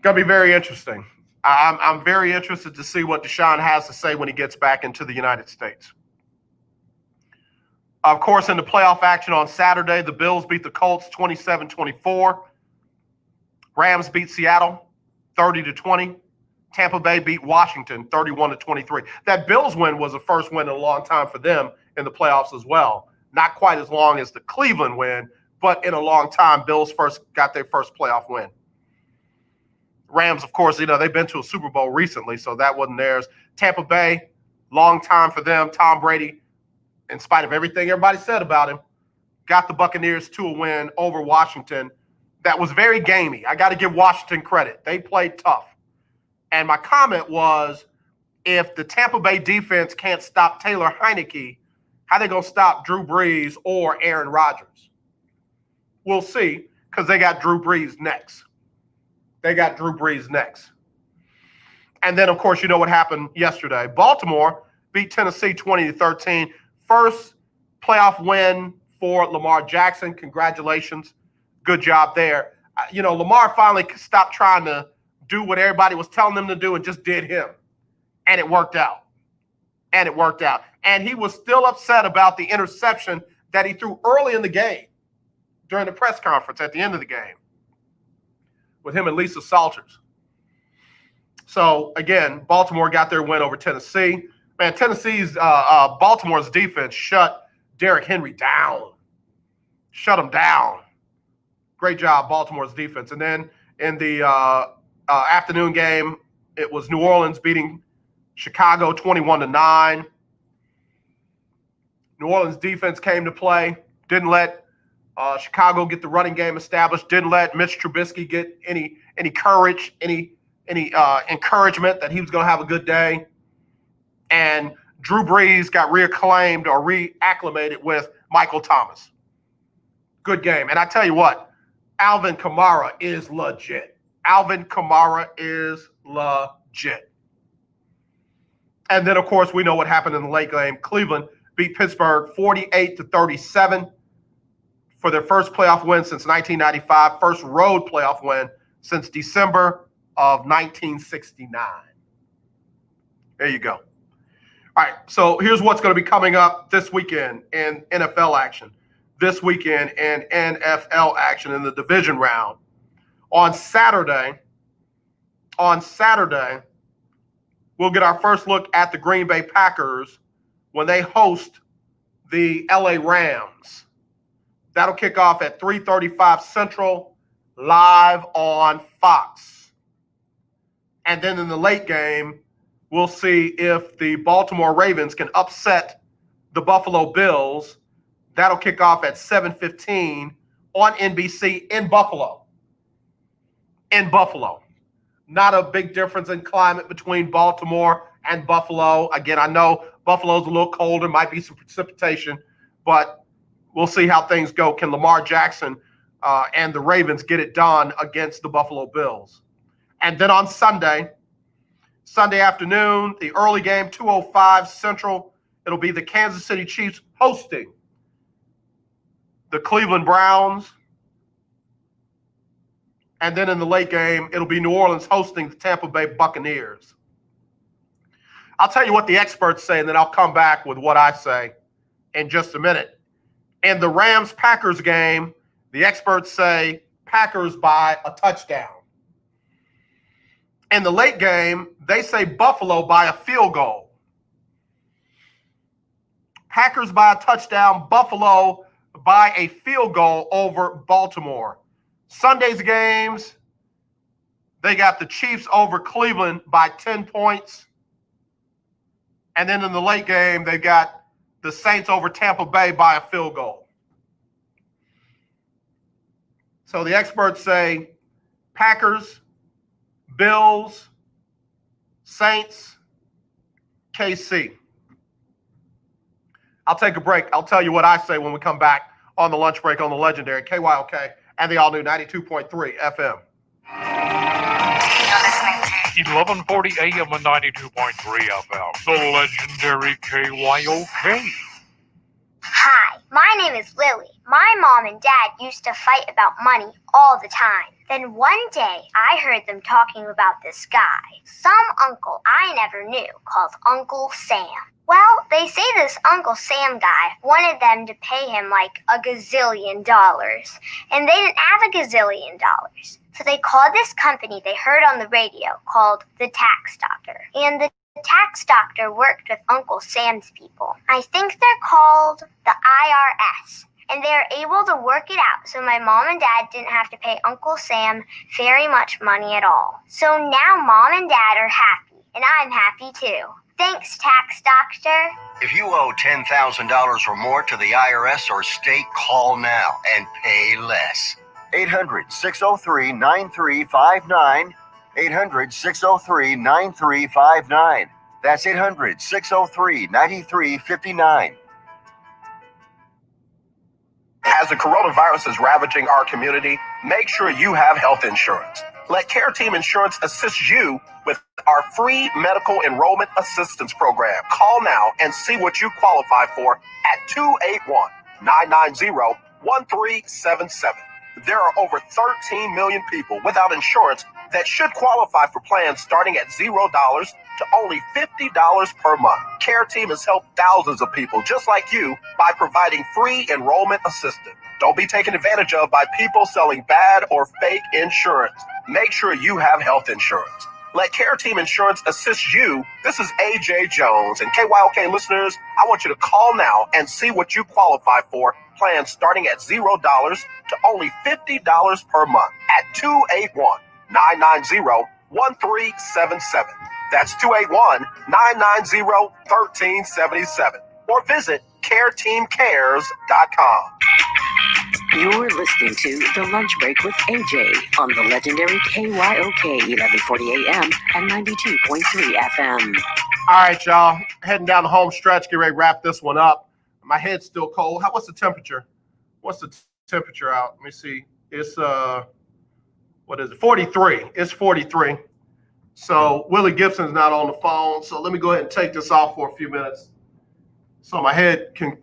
Going to be very interesting. I'm very interested to see what Deshaun has to say when he gets back into the United States. Of course, in the playoff action on Saturday, the Bills beat the Colts 27-24. Rams beat Seattle 30-20. Tampa Bay beat Washington 31-23. That Bills win was the first win in a long time for them in the playoffs as well. Not quite as long as the Cleveland win, but in a long time, Bills got their first playoff win. Rams, of course, they've been to a Super Bowl recently, so that wasn't theirs. Tampa Bay, long time for them. Tom Brady, in spite of everything everybody said about him, got the Buccaneers to a win over Washington. That was very gamey. I got to give Washington credit. They played tough. And my comment was, if the Tampa Bay defense can't stop Taylor Heineke, how are they going to stop Drew Brees or Aaron Rodgers? We'll see, because they got Drew Brees next. And then, of course, you know what happened yesterday. Baltimore beat Tennessee 20-13. First playoff win for Lamar Jackson. Congratulations. Good job there. Lamar finally stopped trying to do what everybody was telling him to do and just did him. And it worked out. And he was still upset about the interception that he threw early in the game during the press conference at the end of the game with him and Lisa Salters. So, again, Baltimore got their win over Tennessee. Man, Baltimore's defense shut Derrick Henry down. Shut him down. Great job, Baltimore's defense. And then in the afternoon game, it was New Orleans beating Chicago 21-9. New Orleans defense came to play, didn't let Chicago get the running game established, didn't let Mitch Trubisky get any courage, any encouragement that he was going to have a good day. And Drew Brees got reacclaimed or reacclimated with Michael Thomas. Good game. And I tell you what, Alvin Kamara is legit. And then, of course, we know what happened in the late game. Cleveland beat Pittsburgh 48-37 for their first playoff win since 1995, first road playoff win since December of 1969. There you go. All right, so here's what's going to be coming up this weekend in NFL action. This weekend in NFL action in the division round. On Saturday, we'll get our first look at the Green Bay Packers when they host the LA Rams. That'll kick off at 3:35 Central, live on Fox. And then in the late game, we'll see if the Baltimore Ravens can upset the Buffalo Bills. That'll kick off at 7:15 on NBC in Buffalo. Not a big difference in climate between Baltimore and Buffalo. Again, I know Buffalo's a little colder, might be some precipitation, but we'll see how things go. Can Lamar Jackson and the Ravens get it done against the Buffalo Bills? And then on Sunday afternoon, the early game, 2:05 Central, it'll be the Kansas City Chiefs hosting the Cleveland Browns. And then in the late game, it'll be New Orleans hosting the Tampa Bay Buccaneers. I'll tell you what the experts say, and then I'll come back with what I say in just a minute. In the Rams-Packers game, the experts say Packers by a touchdown. In the late game, they say Buffalo by a field goal. Packers by a touchdown, Buffalo by a field goal over Baltimore. Sunday's games, they got the Chiefs over Cleveland by 10 points. And then in the late game, they got the Saints over Tampa Bay by a field goal. So the experts say Packers, Bills, Saints, KC. I'll take a break. I'll tell you what I say when we come back on the lunch break on the legendary KYOK and the all-new 92.3 FM. 1140 AM and 92.3 FM. The legendary KYOK. Hi, my name is Lily. My mom and dad used to fight about money all the time. Then one day, I heard them talking about this guy, some uncle I never knew, called Uncle Sam. Well, they say this Uncle Sam guy wanted them to pay him like $1 gazillion, and they didn't have $1 gazillion. So they called this company they heard on the radio called the Tax Doctor. And the tax doctor worked with Uncle Sam's people. I think they're called the IRS. And they were able to work it out so my mom and dad didn't have to pay Uncle Sam very much money at all. So now mom and dad are happy, and I'm happy too. Thanks, Tax Doctor. If you owe $10,000 or more to the IRS or state, call now and pay less. 800-603-9359. 800-603-9359. That's 800-603-9359. As the coronavirus is ravaging our community, make sure you have health insurance. Let Care Team Insurance assist you with our free medical enrollment assistance program. Call now and see what you qualify for at 281-990-1377. There are over 13 million people without insurance that should qualify for plans starting at $0 to only $50 per month. Care Team has helped thousands of people just like you by providing free enrollment assistance. Don't be taken advantage of by people selling bad or fake insurance. Make sure you have health insurance. Let Care Team Insurance assist you. This is AJ Jones, and KYOK listeners, I want you to call now and see what you qualify for. Plans starting at $0 to only $50 per month at 281-990-1377. That's 281-990-1377. Or visit careteamcares.com. You're listening to The Lunch Break with AJ on the legendary KYOK 1140 AM and 92.3 FM. All right, y'all. Heading down the home stretch. Get ready to wrap this one up. My head's still cold. What's the temperature? What's the temperature out? Let me see. It's, what is it? 43. It's 43. So Willie Gibson's not on the phone. So let me go ahead and take this off for a few minutes so my head can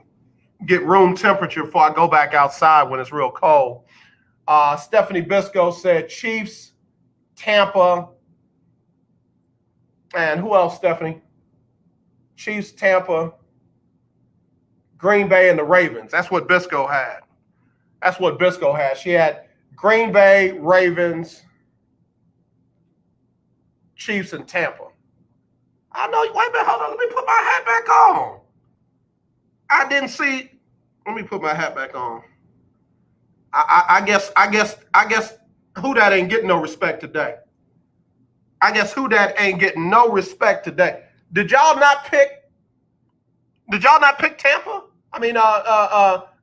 get room temperature before I go back outside when it's real cold. Stephanie Bisco said Chiefs, Tampa, and who else, Stephanie? Chiefs, Tampa, Green Bay, and the Ravens. That's what Bisco had. She had Green Bay, Ravens, Chiefs, and Tampa. I know. Wait a minute. Hold on. Let me put my hat back on. I didn't see. Let me put my hat back on. I guess who that ain't getting no respect today. Did y'all not pick Tampa? I mean,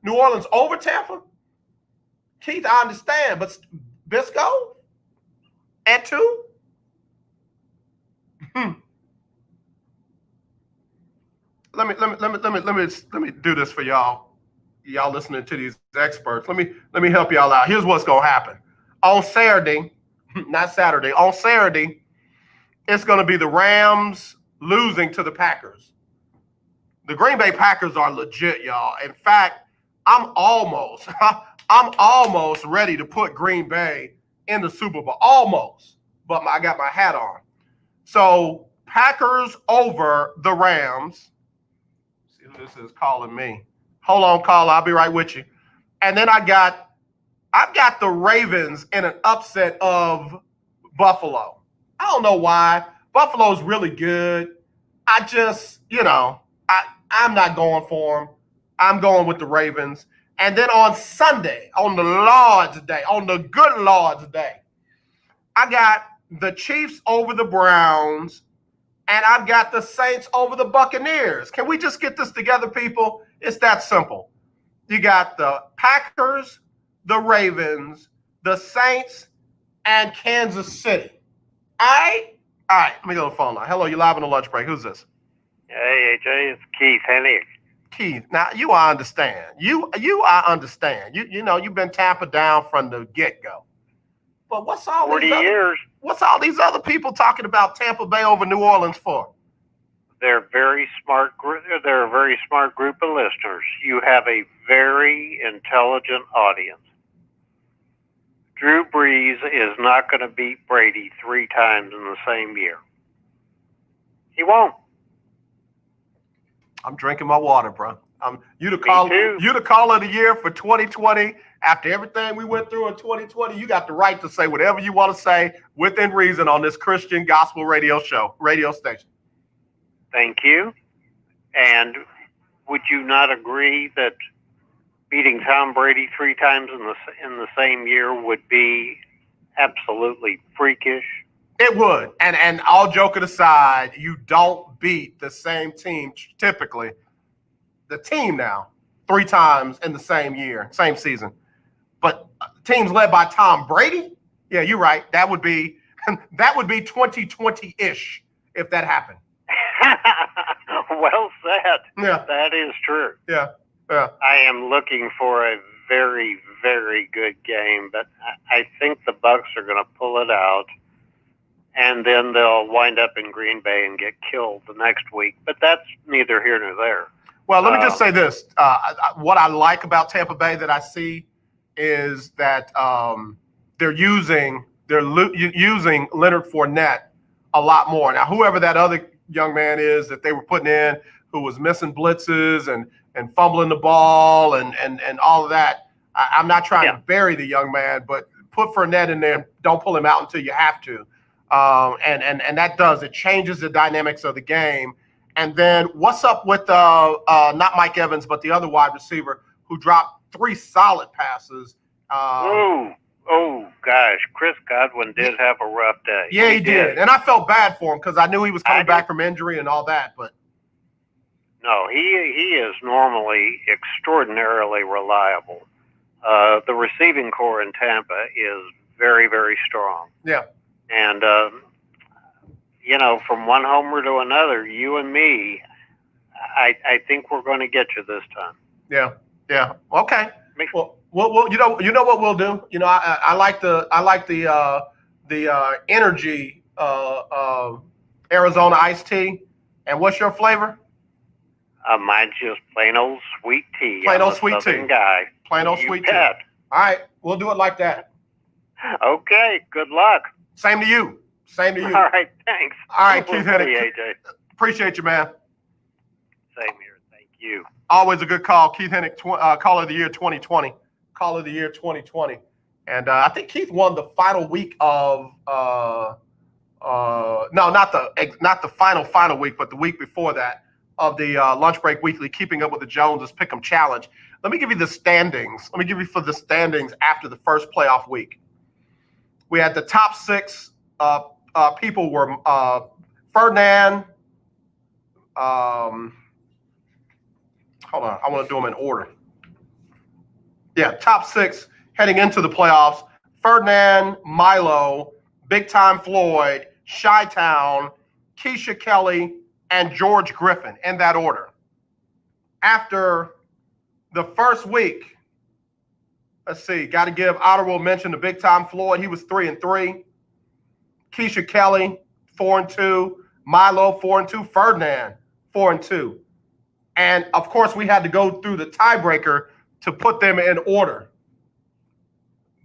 New Orleans over Tampa? Keith, I understand, but Bisco at 2? Let me do this for y'all. Y'all listening to these experts. Let me help y'all out. Here's what's gonna happen. On Saturday, it's gonna be the Rams losing to the Packers. The Green Bay Packers are legit, y'all. In fact, I'm almost ready to put Green Bay in the Super Bowl. Almost, but I got my hat on. So Packers over the Rams. Let's see who this is calling me. Hold on, caller. I'll be right with you. And then I've got the Ravens in an upset of Buffalo. I don't know why. Buffalo's really good. I just, I'm not going for them. I'm going with the Ravens. And then on Sunday, on the Lord's Day, on the good Lord's Day, I got the Chiefs over the Browns, and I've got the Saints over the Buccaneers. Can we just get this together, people? It's that simple. You got the Packers, the Ravens, the Saints, and Kansas City. All right, let me go to the phone line. Hello, you live on the lunch break. Who's this? Hey, AJ, it's Keith Hennig. Keith, now I understand. I understand. You've been tampered down from the get-go. But what's all 40 years. What's all these other people talking about Tampa Bay over New Orleans for? They're a very smart group of listeners. You have a very intelligent audience. Drew Brees is not going to beat Brady 3 times in the same year. He won't. I'm drinking my water, bro. You the caller of the year for 2020. After everything we went through in 2020, you got the right to say whatever you want to say within reason on this Christian gospel radio station. Thank you. And would you not agree that beating Tom Brady 3 times in the same year would be absolutely freakish? It would. And all joking aside, you don't beat the same team typically. The team now 3 times in the same year, same season. But teams led by Tom Brady, yeah, you're right. That would be 2020-ish if that happened. Well said. Yeah. That is true. Yeah. Yeah. I am looking for a very, very good game, but I think the Bucs are going to pull it out, and then they'll wind up in Green Bay and get killed the next week. But that's neither here nor there. Well, let me just say this. What I like about Tampa Bay that I see is that they're using Leonard Fournette a lot more. Now, whoever that other young man is that they were putting in who was missing blitzes and fumbling the ball and all of that, I'm not trying to bury the young man, but put Fournette in there and don't pull him out until you have to. And that changes the dynamics of the game. And then what's up with not Mike Evans, but the other wide receiver who dropped 3 solid passes? Oh, gosh. Chris Godwin did have a rough day. Yeah, he did. And I felt bad for him because I knew he was coming back from injury and all that. But no, he is normally extraordinarily reliable. The receiving core in Tampa is very, very strong. Yeah. And, from one homer to another, you and me, I think we're going to get you this time. Yeah. Yeah. Okay. Well, you know what we'll do. I like the energy Arizona iced tea. And what's your flavor? Mine's just plain old sweet tea. Plain old I'm a sweet Southern tea. Guy. Plain old You sweet bet. tea. All right, we'll do it like that. Okay. Good luck. Same to you. Same to you. All right. Thanks. All right, We'll Keith see Hennig. you, AJ. Appreciate you, man. Same here. Thank you. Always a good call. Keith Hennig, Caller of the Year 2020. Caller of the Year 2020. And I think Keith won the final week of no, not the final week, but the week before that of the Lunch Break Weekly Keeping Up with the Joneses Pick'em Challenge. Let me give you the standings. Let me give you for the standings after the first playoff week. We had the top 6 people were Ferdinand. Hold on, I want to do them in order. Yeah, top 6 heading into the playoffs: Ferdinand, Milo, Big Time Floyd, Chi-Town, Keisha Kelly, and George Griffin, in that order. After the first week, let's see, got to give honorable mention to Big Time Floyd. He was 3-3. Keisha Kelly, 4-2. Milo, 4-2. Ferdinand, 4-2. And of course, we had to go through the tiebreaker to put them in order.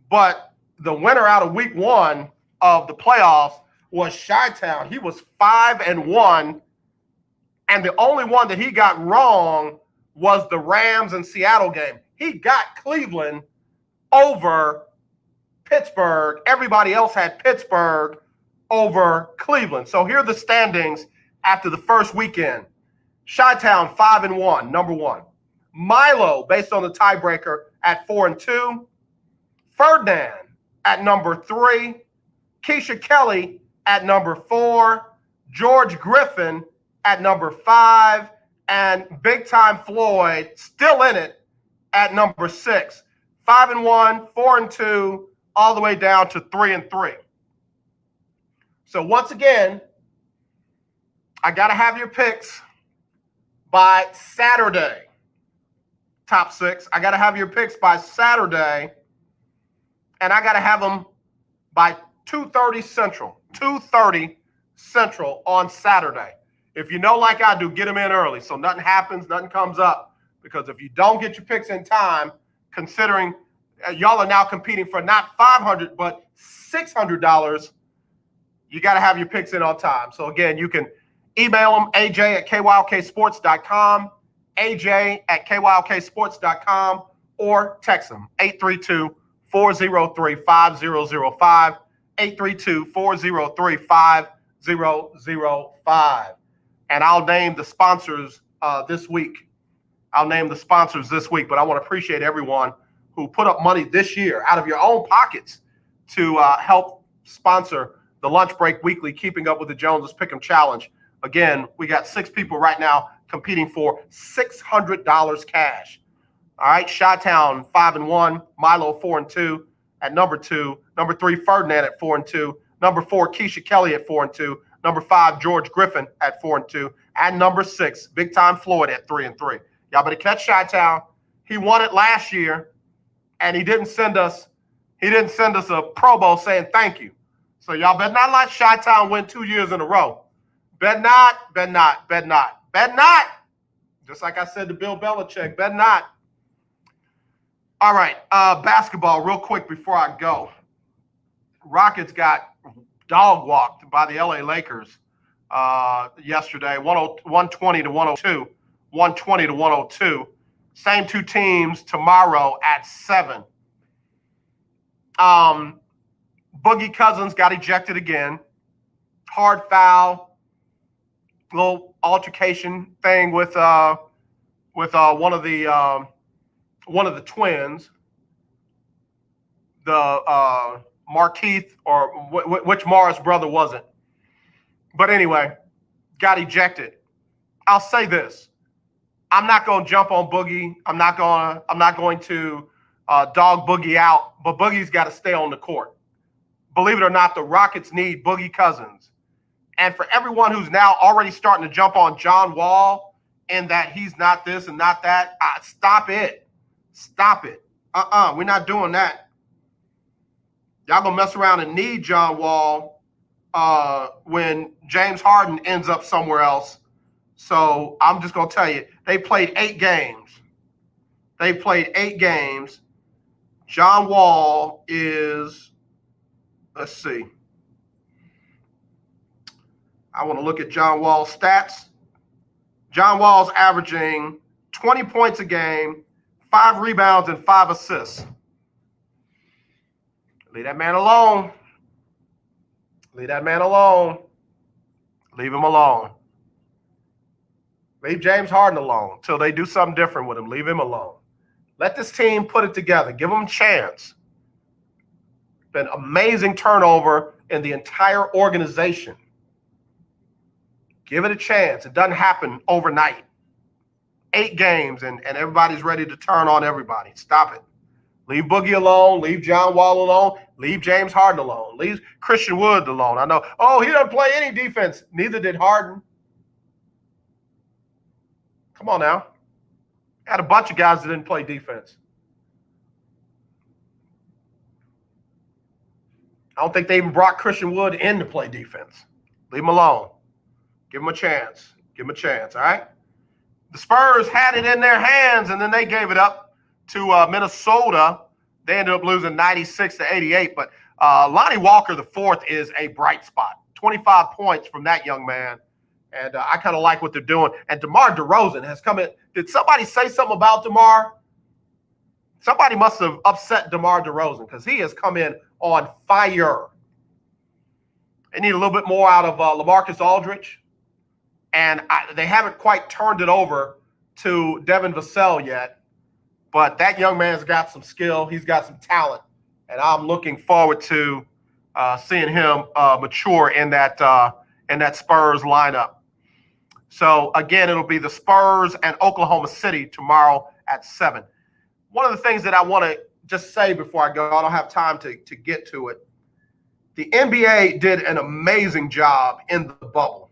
But the winner out of week 1 of the playoffs was Chi-Town. He was 5-1. And the only one that he got wrong was the Rams and Seattle game. He got Cleveland over Pittsburgh. Everybody else had Pittsburgh over Cleveland. So here are the standings after the first weekend. Chi-Town 5-1, number 1. Milo, based on the tiebreaker, at 4-2. Ferdinand at number 3. Keisha Kelly at number 4. George Griffin at number 5. And Big Time Floyd still in it at number 6. 5-1, 4-2, all the way down to 3-3. So once again, I got to have your picks by Saturday. Top 6. I got to have your picks by Saturday. And I got to have them by 2:30 Central. 2:30 Central on Saturday. If you know like I do, get them in early so nothing happens, nothing comes up. Because if you don't get your picks in time, considering y'all are now competing for not $500 but $600, you got to have your picks in on time. So again, you can email them, aj@kylksports.com, aj@kylksports.com, or text them, 832-403-5005, 832-403-5005. And I'll name the sponsors this week. But I want to appreciate everyone who put up money this year out of your own pockets to help sponsor the Lunch Break Weekly Keeping Up with the Joneses Pick'em Challenge. Again, we got 6 people right now competing for $600 cash. All right, Chi-Town 5-1, Milo 4-2 at number 2, number 3 Ferdinand at 4-2, number 4 Keisha Kelly at 4-2, number 5 George Griffin at 4-2, and number 6 Big Time Floyd at 3-3. Y'all better catch Chi-Town. He won it last year, and he didn't send us a promo saying thank you. So y'all better not let Chi-Town win 2 years in a row. Bet not. Just like I said to Bill Belichick, bet not. All right, basketball real quick before I go. Rockets got dog walked by the LA Lakers yesterday, 120 to 102. 120 to 102. Same 2 teams tomorrow at 7. Boogie Cousins got ejected again. Hard foul. Little altercation thing with one of the twins. The Markeith, or which Morris brother was it? But anyway, got ejected. I'll say this. I'm not going to jump on Boogie. I'm not going to dog Boogie out, but Boogie's got to stay on the court. Believe it or not, the Rockets need Boogie Cousins. And for everyone who's now already starting to jump on John Wall and that he's not this and not that, stop it. We're not doing that. Y'all going to mess around and need John Wall when James Harden ends up somewhere else. So I'm just going to tell you, they played 8 games. John Wall is, let's see. I want to look at John Wall's stats. John Wall's averaging 20 points a game, 5 rebounds, and 5 assists. Leave that man alone. Leave him alone. Leave James Harden alone until they do something different with him. Leave him alone. Let this team put it together. Give them a chance. Been amazing turnover in the entire organization. Give it a chance. It doesn't happen overnight. 8 games and everybody's ready to turn on everybody. Stop it. Leave Boogie alone. Leave John Wall alone. Leave James Harden alone. Leave Christian Wood alone. I know, he doesn't play any defense. Neither did Harden. Come on now. Had a bunch of guys that didn't play defense. I don't think they even brought Christian Wood in to play defense. Leave him alone. Give him a chance. All right? The Spurs had it in their hands, and then they gave it up to Minnesota. They ended up losing 96-88. But Lonnie Walker, the fourth, is a bright spot. 25 points from that young man. And I kind of like what they're doing. And DeMar DeRozan has come in. Did somebody say something about DeMar? Somebody must have upset DeMar DeRozan because he has come in on fire. They need a little bit more out of LaMarcus Aldridge. And they haven't quite turned it over to Devin Vassell yet. But that young man's got some skill. He's got some talent. And I'm looking forward to seeing him mature in that Spurs lineup. So, again, it'll be the Spurs and Oklahoma City tomorrow at 7. One of the things that I want to just say before I go, I don't have time to get to it. The NBA did an amazing job in the bubble.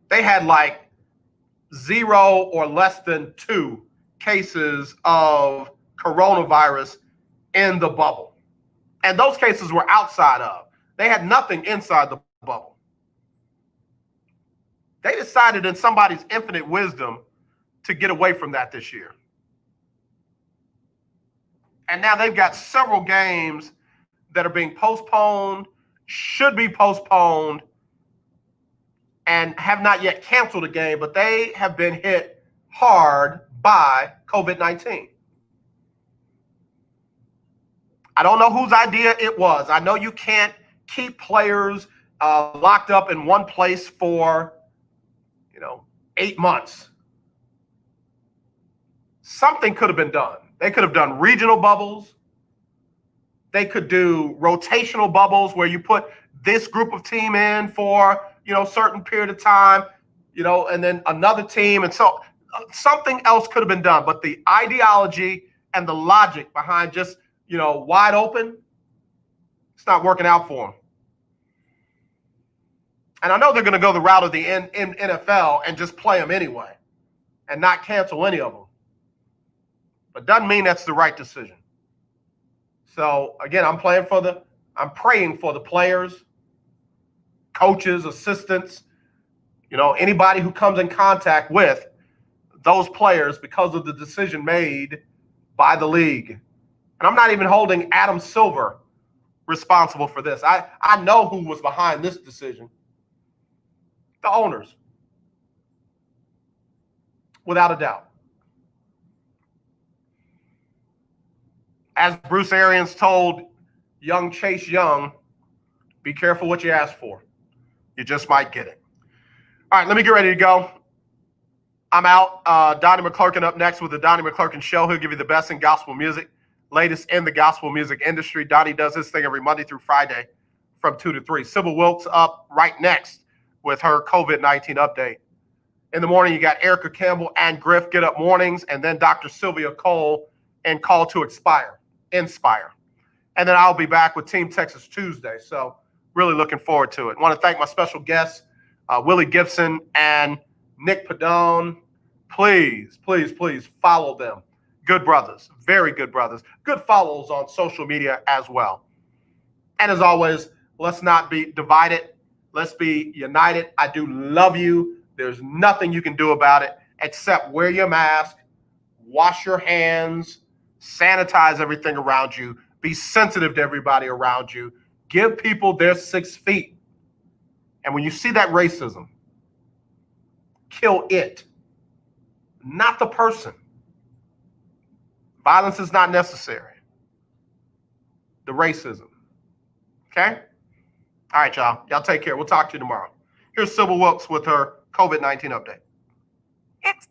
They had like 0 or less than 2 cases of coronavirus in the bubble. And those cases were outside of. They had nothing inside the bubble. They decided in somebody's infinite wisdom to get away from that this year. And now they've got several games that are being postponed, should be postponed, and have not yet canceled a game, but they have been hit hard by COVID-19. I don't know whose idea it was. I know you can't keep players locked up in one place for, 8 months. Something could have been done. They could have done regional bubbles. They could do rotational bubbles where you put this group of team in for, certain period of time, and then another team. And so something else could have been done. But the ideology and the logic behind just, wide open, it's not working out for them. And I know they're going to go the route of the NFL and just play them anyway and not cancel any of them. But doesn't mean that's the right decision. So again, I'm praying for the players, coaches, assistants, anybody who comes in contact with those players because of the decision made by the league. And I'm not even holding Adam Silver responsible for this. I know who was behind this decision. The owners. Without a doubt. As Bruce Arians told young Chase Young, be careful what you ask for. You just might get it. All right, let me get ready to go. I'm out. Donnie McClurkin up next with the Donnie McClurkin Show. He'll give you the best in gospel music, latest in the gospel music industry. Donnie does his thing every Monday through Friday from 2 to 3. Sybil Wilkes up right next with her COVID-19 update. In the morning, you got Erica Campbell and Griff Get Up Mornings, and then Dr. Sylvia Cole and Call to Inspire. And then I'll be back with Team Texas Tuesday. So really looking forward to it. I want to thank my special guests, Willie Gibson and Nick Pedone. Please, please, please follow them. Good brothers, very good brothers. Good follows on social media as well. And as always, let's not be divided. Let's be united. I do love you. There's nothing you can do about it except wear your mask, wash your hands, sanitize everything around you, be sensitive to everybody around you, give people their 6 feet. And when you see that racism, kill it, not the person. Violence is not necessary. The racism. Okay? All right, y'all. Y'all take care. We'll talk to you tomorrow. Here's Sybil Wilkes with her COVID-19 update. It's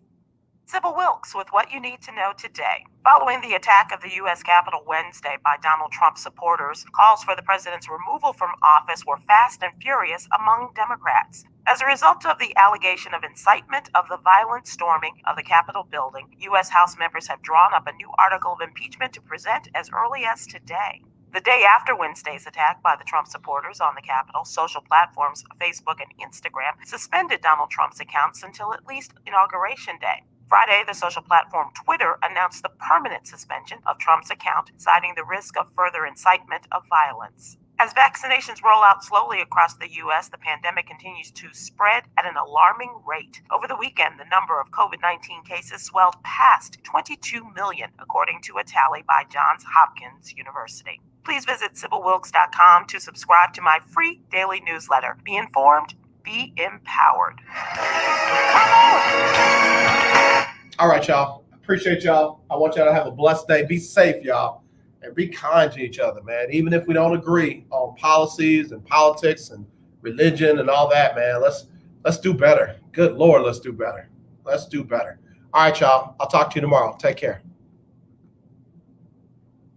Sybil Wilkes with what you need to know today. Following the attack of the U.S. Capitol Wednesday by Donald Trump supporters, calls for the president's removal from office were fast and furious among Democrats. As a result of the allegation of incitement of the violent storming of the Capitol building, U.S. House members have drawn up a new article of impeachment to present as early as today. The day after Wednesday's attack by the Trump supporters on the Capitol, social platforms Facebook and Instagram suspended Donald Trump's accounts until at least Inauguration Day. Friday, the social platform Twitter announced the permanent suspension of Trump's account, citing the risk of further incitement of violence. As vaccinations roll out slowly across the U.S., the pandemic continues to spread at an alarming rate. Over the weekend, the number of COVID-19 cases swelled past 22 million, according to a tally by Johns Hopkins University. Please visit SybilWilkes.com to subscribe to my free daily newsletter. Be informed, be empowered. All right, y'all. Appreciate y'all. I want y'all to have a blessed day. Be safe, y'all. And be kind to each other, man. Even if we don't agree on policies and politics and religion and all that, man, let's do better. Good Lord, let's do better. Let's do better. All right, y'all. I'll talk to you tomorrow. Take care.